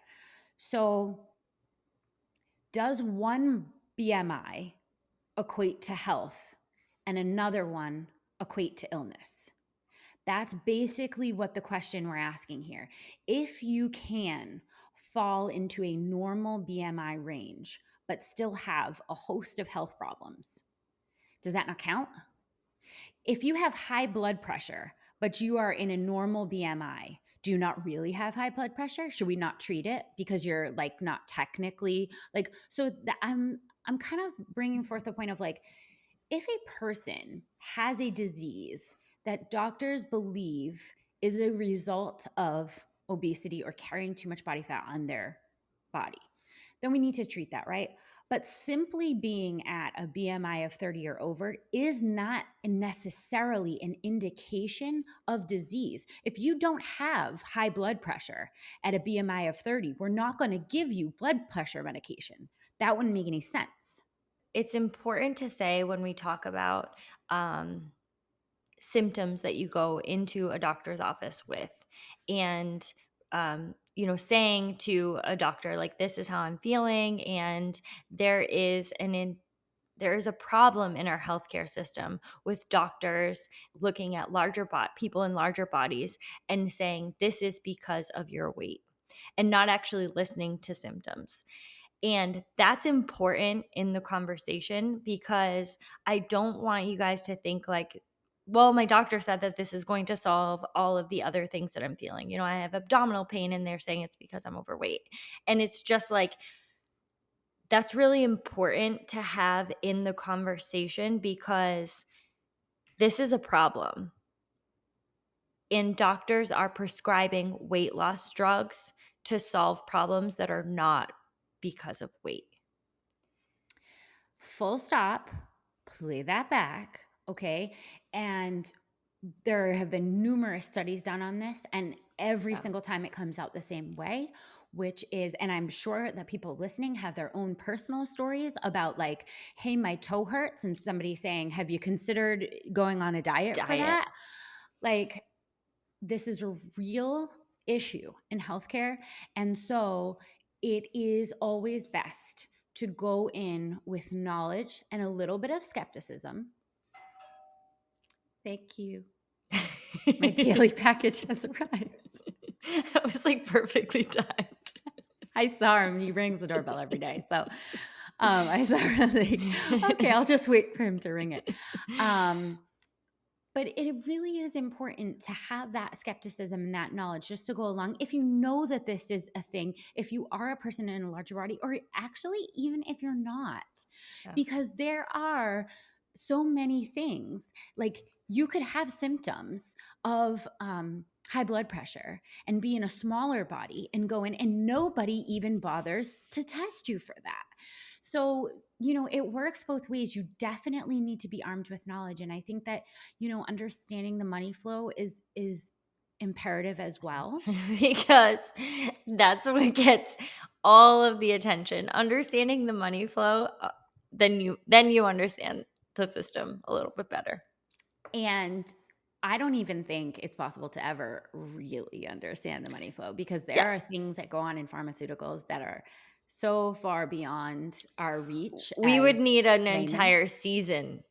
So does one BMI equate to health and another one equate to illness? That's basically what the question we're asking here. If you can fall into a normal BMI range, but still have a host of health problems, does that not count? If you have high blood pressure, but you are in a normal BMI, do you not really have high blood pressure? Should we not treat it because you're like not technically like so that I'm kind of bringing forth the point of like if a person has a disease that doctors believe is a result of obesity or carrying too much body fat on their body, then we need to treat that, right? But simply being at a BMI of 30 or over is not necessarily an indication of disease. If you don't have high blood pressure at a BMI of 30, we're not going to give you blood pressure medication. That wouldn't make any sense. It's important to say when we talk about symptoms that you go into a doctor's office with and saying to a doctor like this is how I'm feeling and there is a problem in our healthcare system with doctors looking at people in larger bodies and saying this is because of your weight and not actually listening to symptoms. And that's important in the conversation because I don't want you guys to think like, well, my doctor said that this is going to solve all of the other things that I'm feeling. I have abdominal pain and they're saying it's because I'm overweight. And it's just like, that's really important to have in the conversation because this is a problem. And doctors are prescribing weight loss drugs to solve problems that are not because of weight. Full stop, play that back, okay? And there have been numerous studies done on this, and every Yeah. single time it comes out the same way, which is, and I'm sure that people listening have their own personal stories about, like, hey, my toe hurts, and somebody saying, have you considered going on a diet for Diet. that? Like, this is a real issue in healthcare. And so it is always best to go in with knowledge and a little bit of skepticism. Thank you. My daily package has arrived. That was like perfectly timed. I saw him. He rings the doorbell every day. So I saw him like, okay, I'll just wait for him to ring it. But it really is important to have that skepticism and that knowledge just to go along. If you know that this is a thing, if you are a person in a larger body, or actually even if you're not, Yeah. because there are so many things. Like you could have symptoms of high blood pressure and be in a smaller body and go in, and nobody even bothers to test you for that. So, it works both ways. You definitely need to be armed with knowledge. And I think that, understanding the money flow is imperative as well. Because that's what gets all of the attention. Understanding the money flow, then you understand the system a little bit better. And I don't even think it's possible to ever really understand the money flow because Yeah. there are things that go on in pharmaceuticals that are so far beyond our reach We would as need an laymen. entire season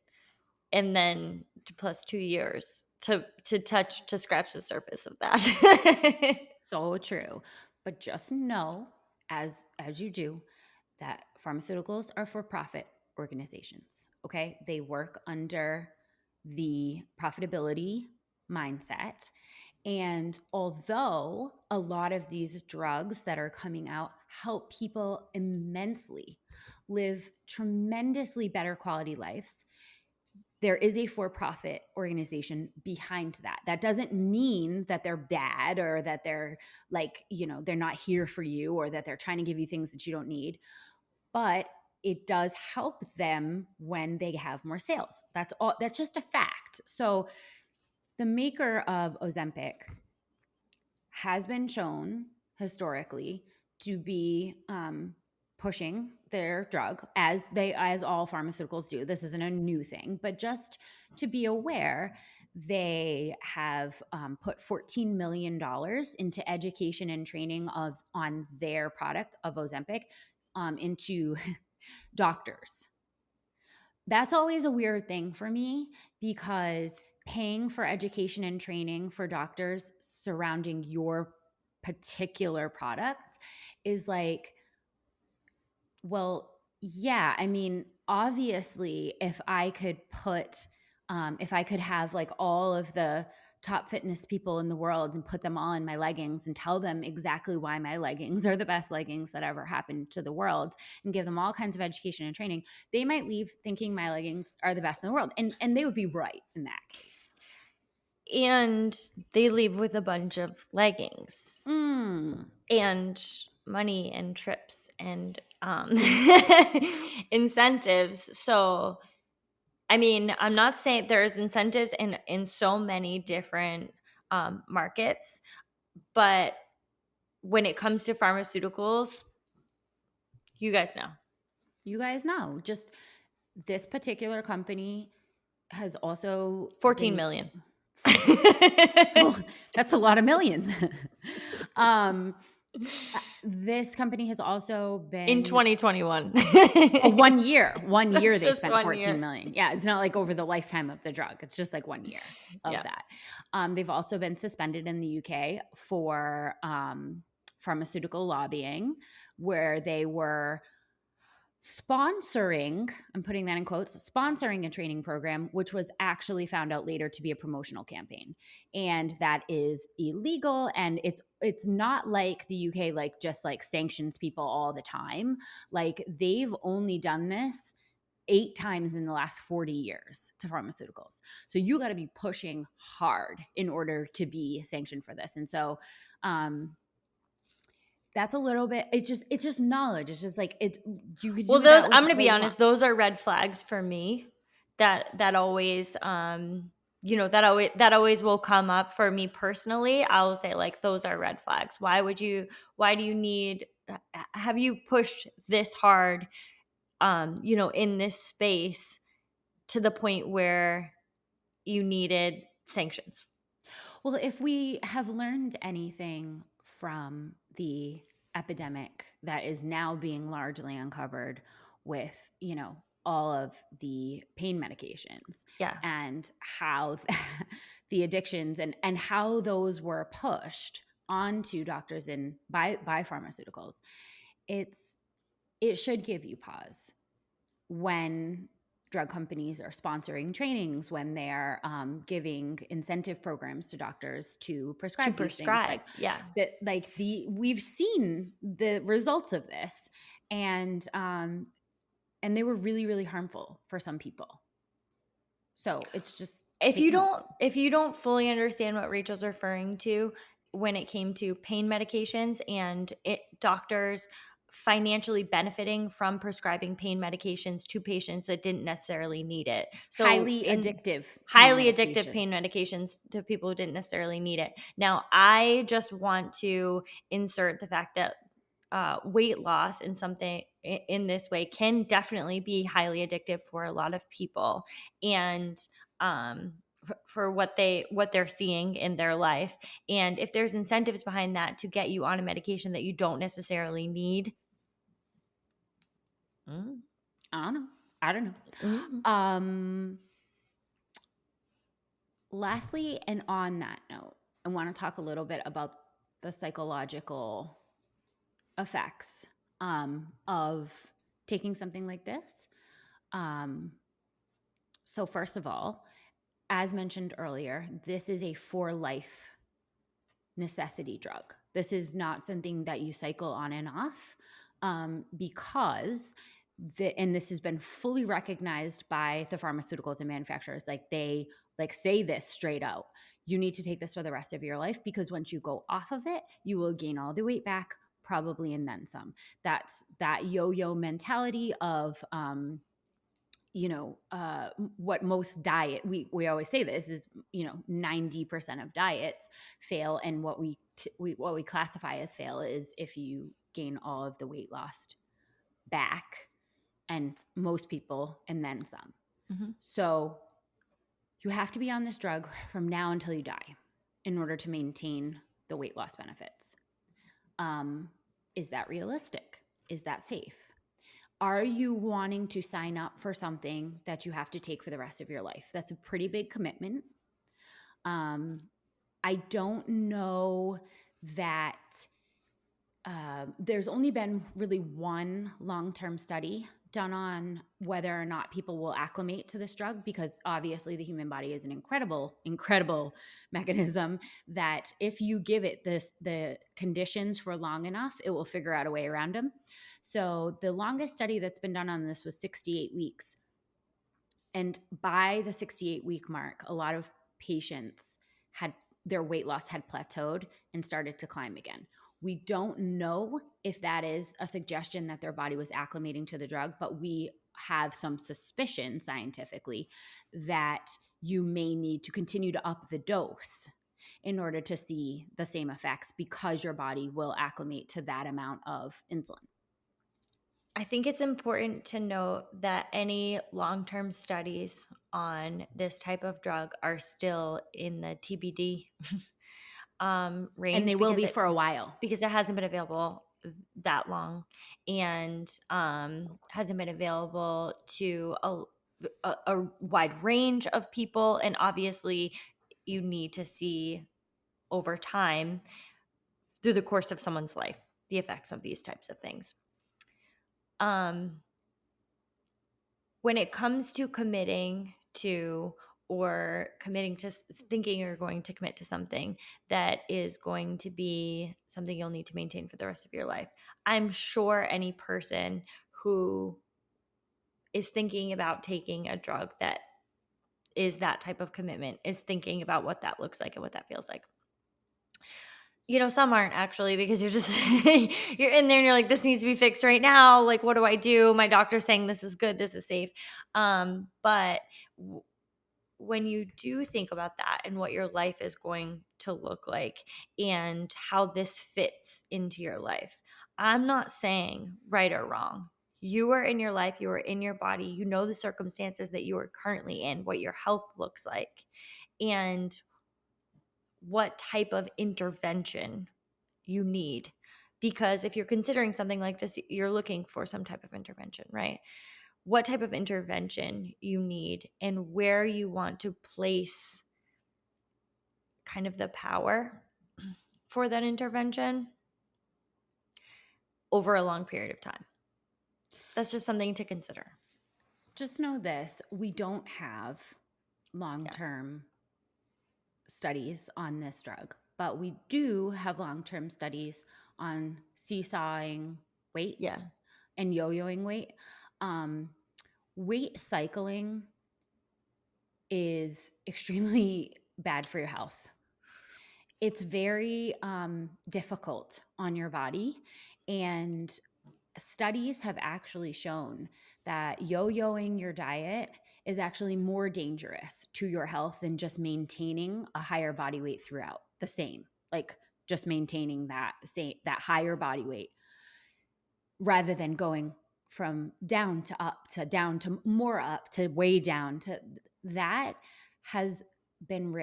and then plus 2 years to scratch the surface of that. So true. But just know, as you do, that pharmaceuticals are for profit organizations. Okay. They work under the profitability mindset. And although a lot of these drugs that are coming out help people immensely live tremendously better quality lives, there is a for-profit organization behind that. That doesn't mean that they're bad or that they're like, they're not here for you or that they're trying to give you things that you don't need, but it does help them when they have more sales. That's all. That's just a fact. So the maker of Ozempic has been shown historically to be pushing their drug as all pharmaceuticals do. This isn't a new thing, but just to be aware, they have put $14 million into education and training on their product of Ozempic into doctors. That's always a weird thing for me because paying for education and training for doctors surrounding your particular product is like, well, yeah, I mean, obviously, if I could have like all of the top fitness people in the world and put them all in my leggings and tell them exactly why my leggings are the best leggings that ever happened to the world and give them all kinds of education and training, they might leave thinking my leggings are the best in the world. And they would be right in that case. And they leave with a bunch of leggings Mm. and money and trips and incentives. So, I mean, I'm not saying there's incentives in so many different markets, but when it comes to pharmaceuticals, you guys know. You guys know, just this particular company has also 14 been million. oh, that's a lot of millions. um, this company has also In been 2021. oh, 1 year That's they just spent 1 14 year. million. Yeah, it's not like over the lifetime of the drug. It's just like 1 year of Yeah. that. They've also been suspended in the UK for pharmaceutical lobbying, where they were sponsoring, I'm putting that in quotes, sponsoring a training program, which was actually found out later to be a promotional campaign. And that is illegal. And it's not like the UK like just like sanctions people all the time. Like they've only done this 8 times in the last 40 years to pharmaceuticals. So you got to be pushing hard in order to be sanctioned for this. And so that's a little bit, it's just knowledge. It's just like you could Well, do those that with I'm gonna be all you honest, want. those are red flags for me that always that always will come up for me personally. I'll say like those are red flags. Why do you need have you pushed this hard in this space to the point where you needed sanctions? Well, if we have learned anything from the epidemic that is now being largely uncovered with, all of the pain medications Yeah. and how the addictions and how those were pushed onto doctors and by pharmaceuticals, it should give you pause when drug companies are sponsoring trainings, when they're giving incentive programs to doctors to To prescribe these things, prescribe. Yeah. we've seen the results of this, and they were really, really harmful for some people. So it's just take note. If you don't fully understand what Rachel's referring to when it came to pain medications and doctors financially benefiting from prescribing pain medications to patients that didn't necessarily need it. So Highly in addictive pain highly addictive medication. pain medications to people who didn't necessarily need it. Now, I just want to insert the fact that weight loss in something in this way can definitely be highly addictive for a lot of people, and for what they're seeing in their life. And if there's incentives behind that to get you on a medication that you don't necessarily need, Mm, I don't know. I don't mm, know. Lastly, and on that note, I want to talk a little bit about the psychological effects of taking something like this. Um, so, first of all, as mentioned earlier, this is a for life necessity drug. This is not something that you cycle on and off because and this has been fully recognized by the pharmaceuticals and manufacturers. Like they like say this straight out. You need to take this for the rest of your life because once you go off of it, you will gain all the weight back, probably and then some. That's that yo-yo mentality of what most diet we always say this is 90% of diets fail, and what we classify as fail is if you gain all of the weight lost back, and most people and then some. mhm. So you have to be on this drug from now until you die in order to maintain the weight loss benefits. Is that realistic? Is that safe? Are you wanting to sign up for something that you have to take for the rest of your life? That's a pretty big commitment. Um, I don't know that there's only been really one long-term study done on whether or not people will acclimate to this drug, because obviously the human body is an incredible mechanism that if you give it the conditions for long enough, it will figure out a way around them. So the longest study that's been done on this was 68 weeks. And by the 68-week mark, a lot of patients had their weight loss had plateaued and started to climb again. We don't know if that is a suggestion that their body was acclimating to the drug, but we have some suspicion scientifically that you may need to continue to up the dose in order to see the same effects, because your body will acclimate to that amount of insulin. I think it's important to note that any long-term studies on this type of drug are still in the TBD And they range will be for a while. because it hasn't been available that long, and hasn't been available to a wide range of people. And obviously, you need to see over time through the course of someone's life the effects of these types of things. Um, when it comes to committing to or committing to thinking you're going to commit to something that is going to be something you'll need to maintain for the rest of your life, I'm sure any person who is thinking about taking a drug that is that type of commitment is thinking about what that looks like and what that feels like. Some aren't actually, because you're just you're in there and you're like, this needs to be fixed right now. Like, what do I do? My doctor's saying this is good, this is safe. But when you do think about that and what your life is going to look like and how this fits into your life, I'm not saying right or wrong. You are in your life, you are in your body, you know the circumstances that you are currently in, what your health looks like, and what type of intervention you need. Because if you're considering something like this, you're looking for some type of intervention, right? What type of intervention you need and where you want to place kind of the power for that intervention over a long period of time. That's just something to consider. Just know this, we don't have long Yeah. term studies on this drug, but we do have long term studies on seesawing weight Yeah. and yo yoing weight. Weight cycling is extremely bad for your health. It's very difficult on your body. And studies have actually shown that yo-yoing your diet is actually more dangerous to your health than just maintaining a higher body weight throughout the same, like just maintaining that higher body weight, rather than going from down to up to down to more up to way down to that has been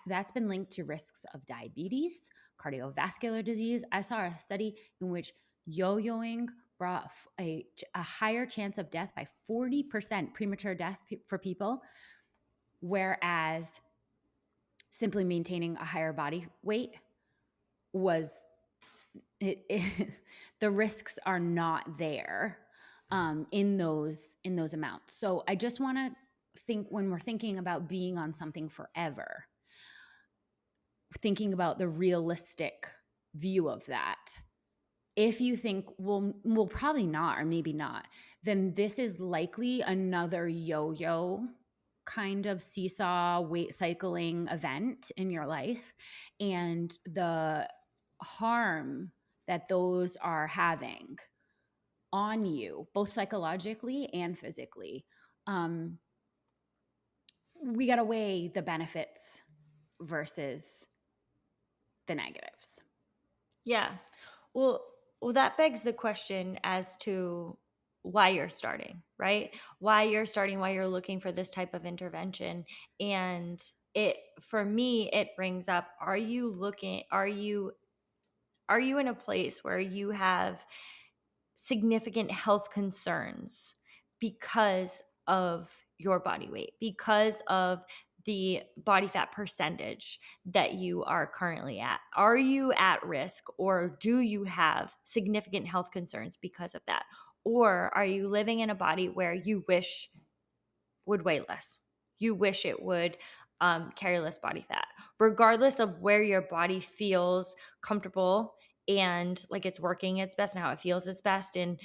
that's been linked to risks of diabetes, cardiovascular disease. I saw a study in which yo-yoing a higher chance of death by 40%, premature death for people, whereas simply maintaining a higher body weight was the risks are not there in those amounts. So I just want to think, when we're thinking about being on something forever, thinking about the realistic view of that. If you think, well, probably not, or maybe not, then this is likely another yo-yo kind of seesaw weight cycling event in your life. And the harm that those are having on you, both psychologically and physically, we got to weigh the benefits versus the negatives. Yeah. Well, that begs the question as to why you're starting, right? Why you're starting, why you're looking for this type of intervention. And for me, it brings up, are you in a place where you have significant health concerns because of your body weight, because of the body fat percentage that you are currently at? Are you at risk, or do you have significant health concerns because of that? Or are you living in a body where you wish would weigh less? You wish it would carry less body fat, regardless of where your body feels comfortable and like it's working its best and how it feels its best. And,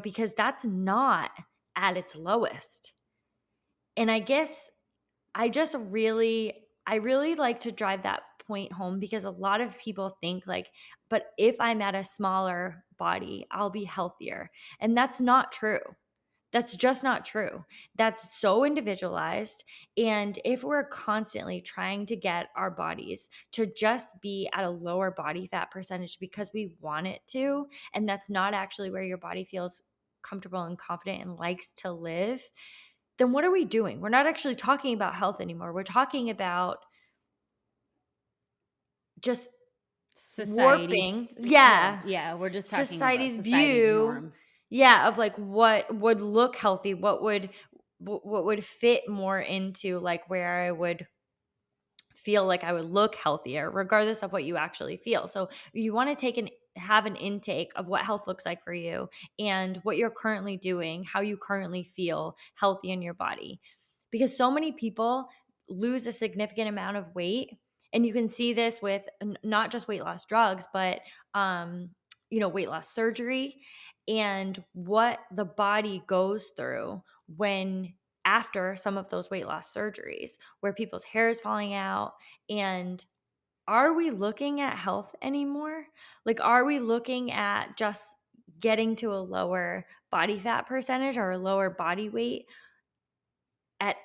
because that's not at its lowest. And I guess I really like to drive that point home, because a lot of people think like, but if I'm at a smaller body, I'll be healthier. And that's not true. That's just not true. That's so individualized. And if we're constantly trying to get our bodies to just be at a lower body fat percentage because we want it to, and that's not actually where your body feels comfortable and confident and likes to live, then what are we doing? We're not actually talking about health anymore. We're talking about just warping, Society's, well, yeah, yeah, we're just talking about society's society's view, norm. yeah, of like what would look healthy, what would fit more into like where I would feel like I would look healthier, regardless of what you actually feel. So you want to have an intake of what health looks like for you and what you're currently doing, how you currently feel healthy in your body. Because so many people lose a significant amount of weight. And you can see this with not just weight loss drugs, but weight loss surgery, and what the body goes through when after some of those weight loss surgeries, where people's hair is falling out. And are we looking at health anymore? Like, are we looking at just getting to a lower body fat percentage or a lower body weight at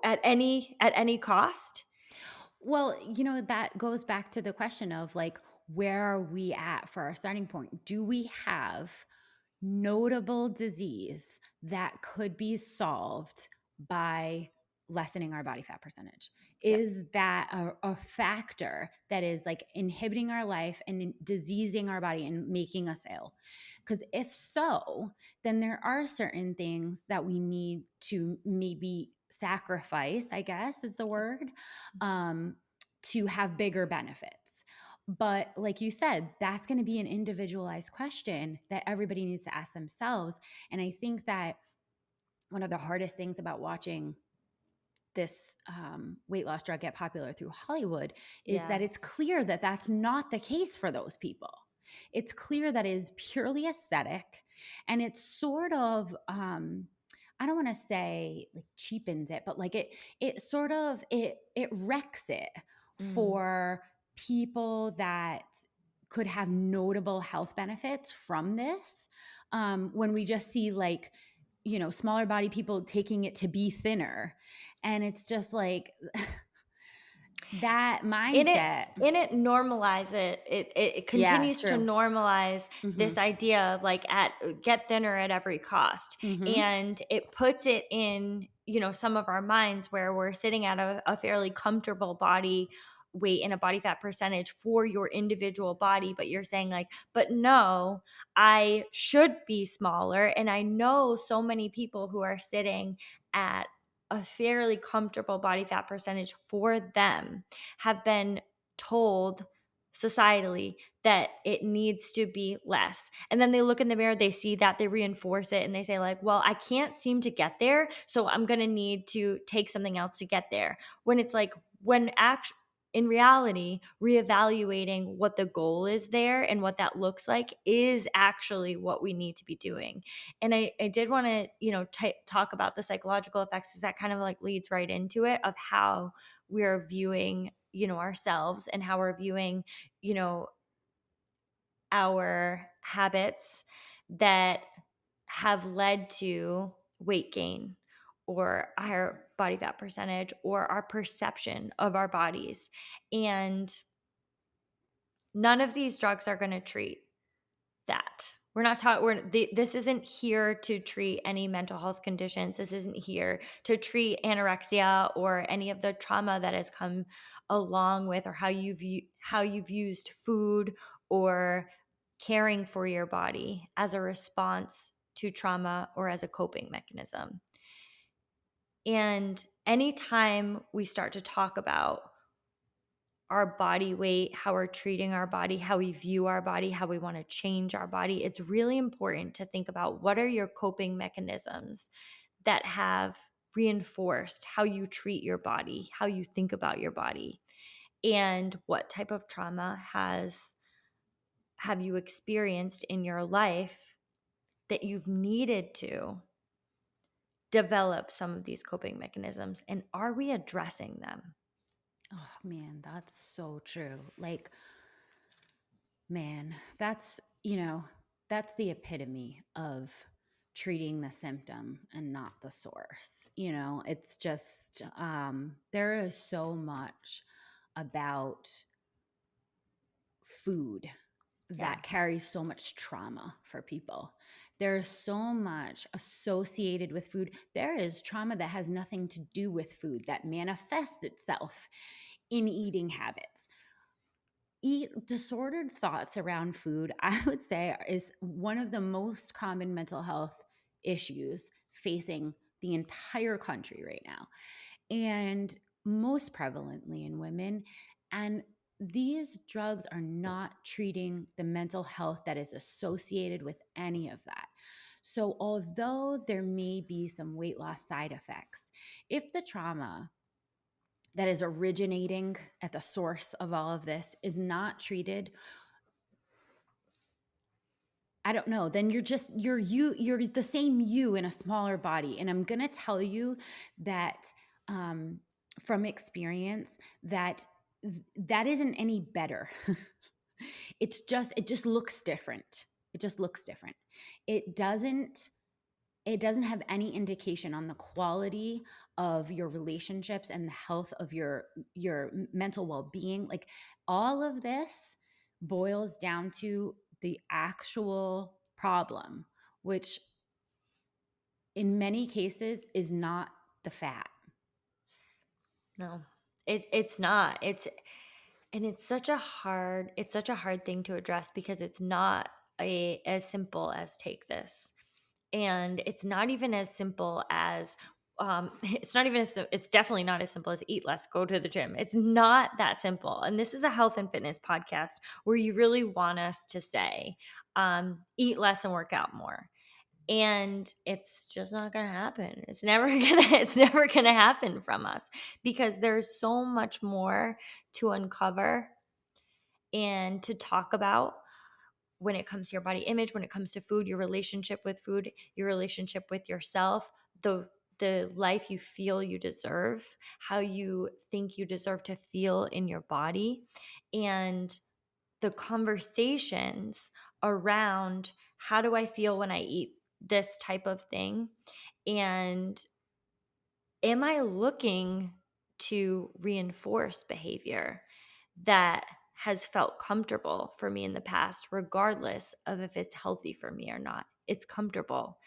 at any cost? Well, that goes back to the question of like, where are we at for our starting point? Do we have notable disease that could be solved by lessening our body fat percentage? Yep. Is that a factor that is like inhibiting our life and diseasing our body and making us ill? Because if so, then there are certain things that we need to maybe sacrifice, I guess is the word, um, to have bigger benefits. But like you said, that's going to be an individualized question that everybody needs to ask themselves. And I think that one of the hardest things about watching this weight loss drug get popular through Hollywood is Yeah. that it's clear that that's not the case for those people. It's clear that it is purely aesthetic, and it's sort of I don't want to say like cheapens it, but like it sort of it wrecks it Mm. for people that could have notable health benefits from this. When we just see like smaller body people taking it to be thinner, and it's just like that in it mindset. in it normalize it Yeah, continues to true. normalize Mhm. this idea of like at get thinner at every cost. Mhm. And it puts it in some of our minds where we're sitting at a fairly comfortable body weight and a body fat percentage for your individual body, but you're saying like, but no, I should be smaller. And I know so many people who are sitting at a fairly comfortable body fat percentage for them have been told societally that it needs to be less. And then they look in the mirror, they see that, they reinforce it, and they say like, well, I can't seem to get there, so I'm going to need to take something else to get there. When it's like, when actually in reality, reevaluating what the goal is there and what that looks like is actually what we need to be doing. And I did want to, talk about the psychological effects, because that kind of like leads right into it, of how we're viewing, ourselves, and how we're viewing, you know, our habits that have led to weight gain or a higher body fat percentage or our perception of our bodies. And none of these drugs are going to treat that. We're not taught, this isn't here to treat any mental health conditions. This isn't here to treat anorexia or any of the trauma that has come along with, or how you've used food or caring for your body as a response to trauma or as a coping mechanism. And anytime we start to talk about our body weight, how we're treating our body, how we view our body, how we want to change our body, it's really important to think about what are your coping mechanisms that have reinforced how you treat your body, how you think about your body, and what type of trauma have you experienced in your life that you've needed to develop some of these coping mechanisms, and are we addressing them? Oh man, that's so true. Like, man, that's the epitome of treating the symptom and not the source. It's just there is so much about food Yeah. that carries so much trauma for people. There's so much associated with food. There is trauma that has nothing to do with food that manifests itself in eating habits. Disordered thoughts around food, I would say, is one of the most common mental health issues facing the entire country right now, and most prevalently in women. And these drugs are not treating the mental health that is associated with any of that. So, although there may be some weight loss side effects, if the trauma that is originating at the source of all of this is not treated, I don't know, then you're the same you in a smaller body. And I'm going to tell you that from experience that that isn't any better. It just looks different. It just looks different. It doesn't it doesn't have any indication on the quality of your relationships and the health of your mental well-being. Like, all of this boils down to the actual problem, which in many cases is not the fat. No, it's not. It's such a hard thing to address, because it's not as simple as take this. And it's not even as simple as it's definitely not as simple as eat less, go to the gym. It's not that simple. And this is a health and fitness podcast where you really want us to say, eat less and work out more. And it's just not going to happen. It's never going to happen from us, because there's so much more to uncover and to talk about when it comes to your body image, when it comes to food, your relationship with food, your relationship with yourself, the life you feel you deserve, how you think you deserve to feel in your body, and the conversations around how do I feel when I eat this type of thing, and am I looking to reinforce behavior that has felt comfortable for me in the past, regardless of if it's healthy for me or not. It's comfortable.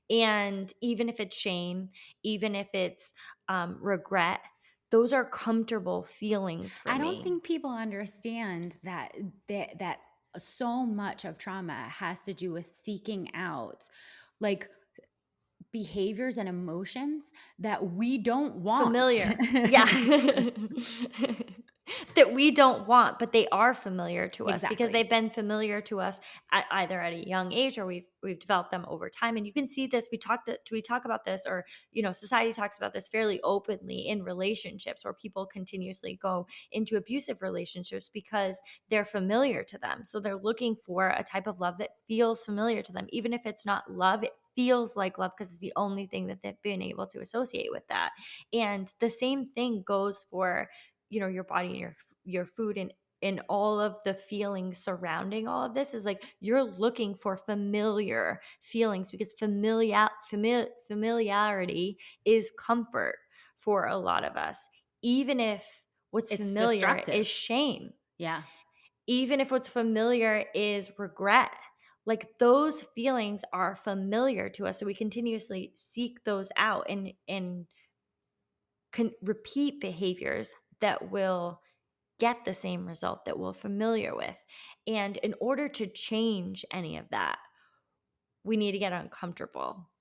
And even if it's shame, even if it's regret, those are comfortable feelings for I don't me. think people understand that so much of trauma has to do with seeking out, like, behaviors and emotions that we don't want. Familiar. Yeah. That we don't want, but they are familiar to us because Exactly. they've been familiar to us at either at a young age, or we've developed them over time. And you can see this, we talk about this, or society talks about this fairly openly in relationships, where people continuously go into abusive relationships because they're familiar to them. So they're looking for a type of love that feels familiar to them. Even if it's not love, it feels like love because it's the only thing that they've been able to associate with that. And the same thing goes for your body and your food, and all of the feelings surrounding all of this. Is like you're looking for familiar feelings, because familiarity is comfort for a lot of us, even if what's It's familiar is destructive. shame, Yeah. even if what's familiar is regret. Like those feelings are familiar to us, so we continuously seek those out, and can repeat behaviors that will get the same result that we're familiar with. And in order to change any of that, we need to get uncomfortable,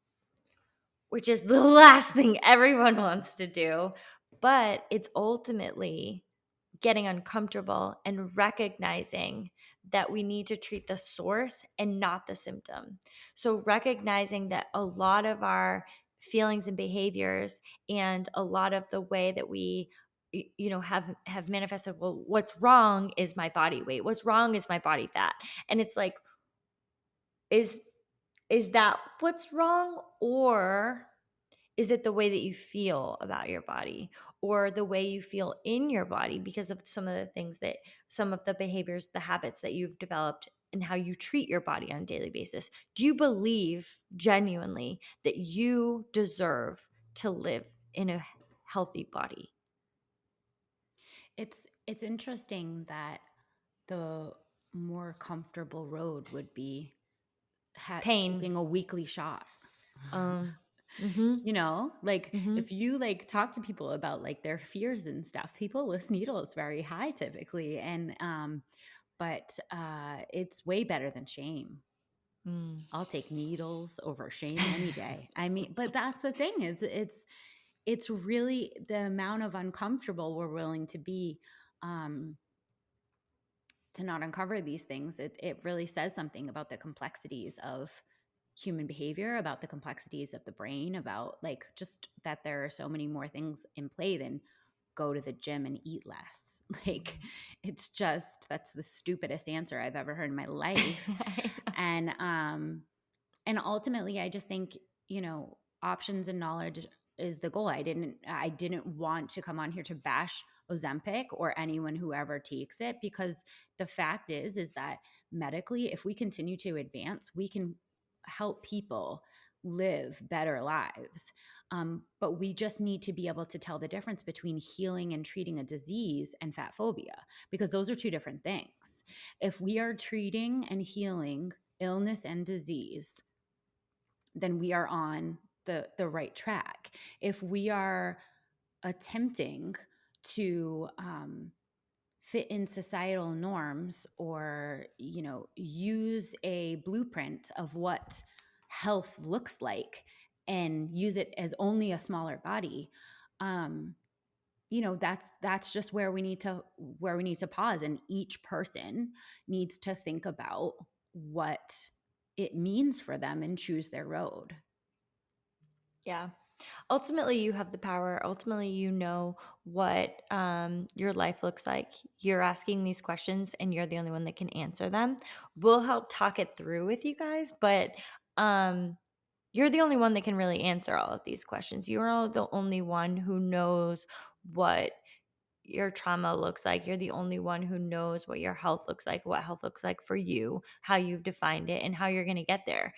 which is the last thing everyone wants to do. But it's ultimately getting uncomfortable and recognizing that we need to treat the source and not the symptom. So, recognizing that a lot of our feelings and behaviors, and a lot of the way that we have manifested, well, what's wrong is my body weight, what's wrong is my body fat. And it's like, is that what's wrong, or is it the way that you feel about your body, or the way you feel in your body because of some of the behaviors, the habits that you've developed, and how you treat your body on a daily basis? Do you believe genuinely that you deserve to live in a healthy body? It's interesting that the more comfortable road would be Pain. taking a weekly shot. Mhm. Like, Mhm. if you, like, talk to people about, like, their fears and stuff, people list needles very high typically, and, but, it's way better than shame. Mm. I'll take needles over shame any day. I mean, but that's the thing, is it's really the amount of uncomfortable we're willing to be, um, to not uncover these things. It really says something about the complexities of human behavior, about the complexities of the brain, about, like, just that there are so many more things in play than go to the gym and eat less. Like, it's just, that's the stupidest answer I've ever heard in my life. I know. And ultimately, I just think, options and knowledge is the goal. I didn't want to come on here to bash Ozempic or anyone who ever takes it, because the fact is that medically, if we continue to advance, we can help people live better lives. But we just need to be able to tell the difference between healing and treating a disease and fat phobia, because those are two different things. If we are treating and healing illness and disease, then we are on the right track. If we are attempting to fit in societal norms, or use a blueprint of what health looks like, and use it as only a smaller body, um, that's just where we need to pause, and each person needs to think about what it means for them and choose their road. Yeah. Ultimately, you have the power. Ultimately, you know what your life looks like. You're asking these questions, and you're the only one that can answer them. We'll help talk it through with you guys, but um, you're the only one that can really answer all of these questions. You're the only one who knows what your trauma looks like. You're the only one who knows what your health looks like, what health looks like for you, how you've defined it, and how you're going to get there.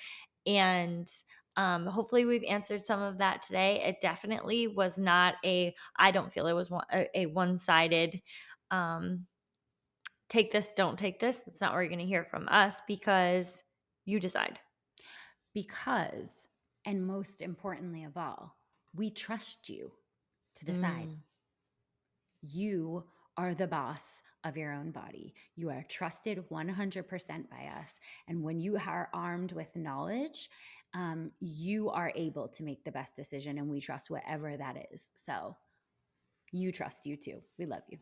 And hopefully, we've answered some of that today. It definitely was not I don't feel it was a one sided um, take this, don't take this. That's not what you're going to hear from us, because you decide. Because, and most importantly of all, we trust you to decide. Mm. You are the boss of your own body. You are trusted 100% by us. And when you are armed with knowledge, you are able to make the best decision, and we trust whatever that is. So you trust you too. We love you.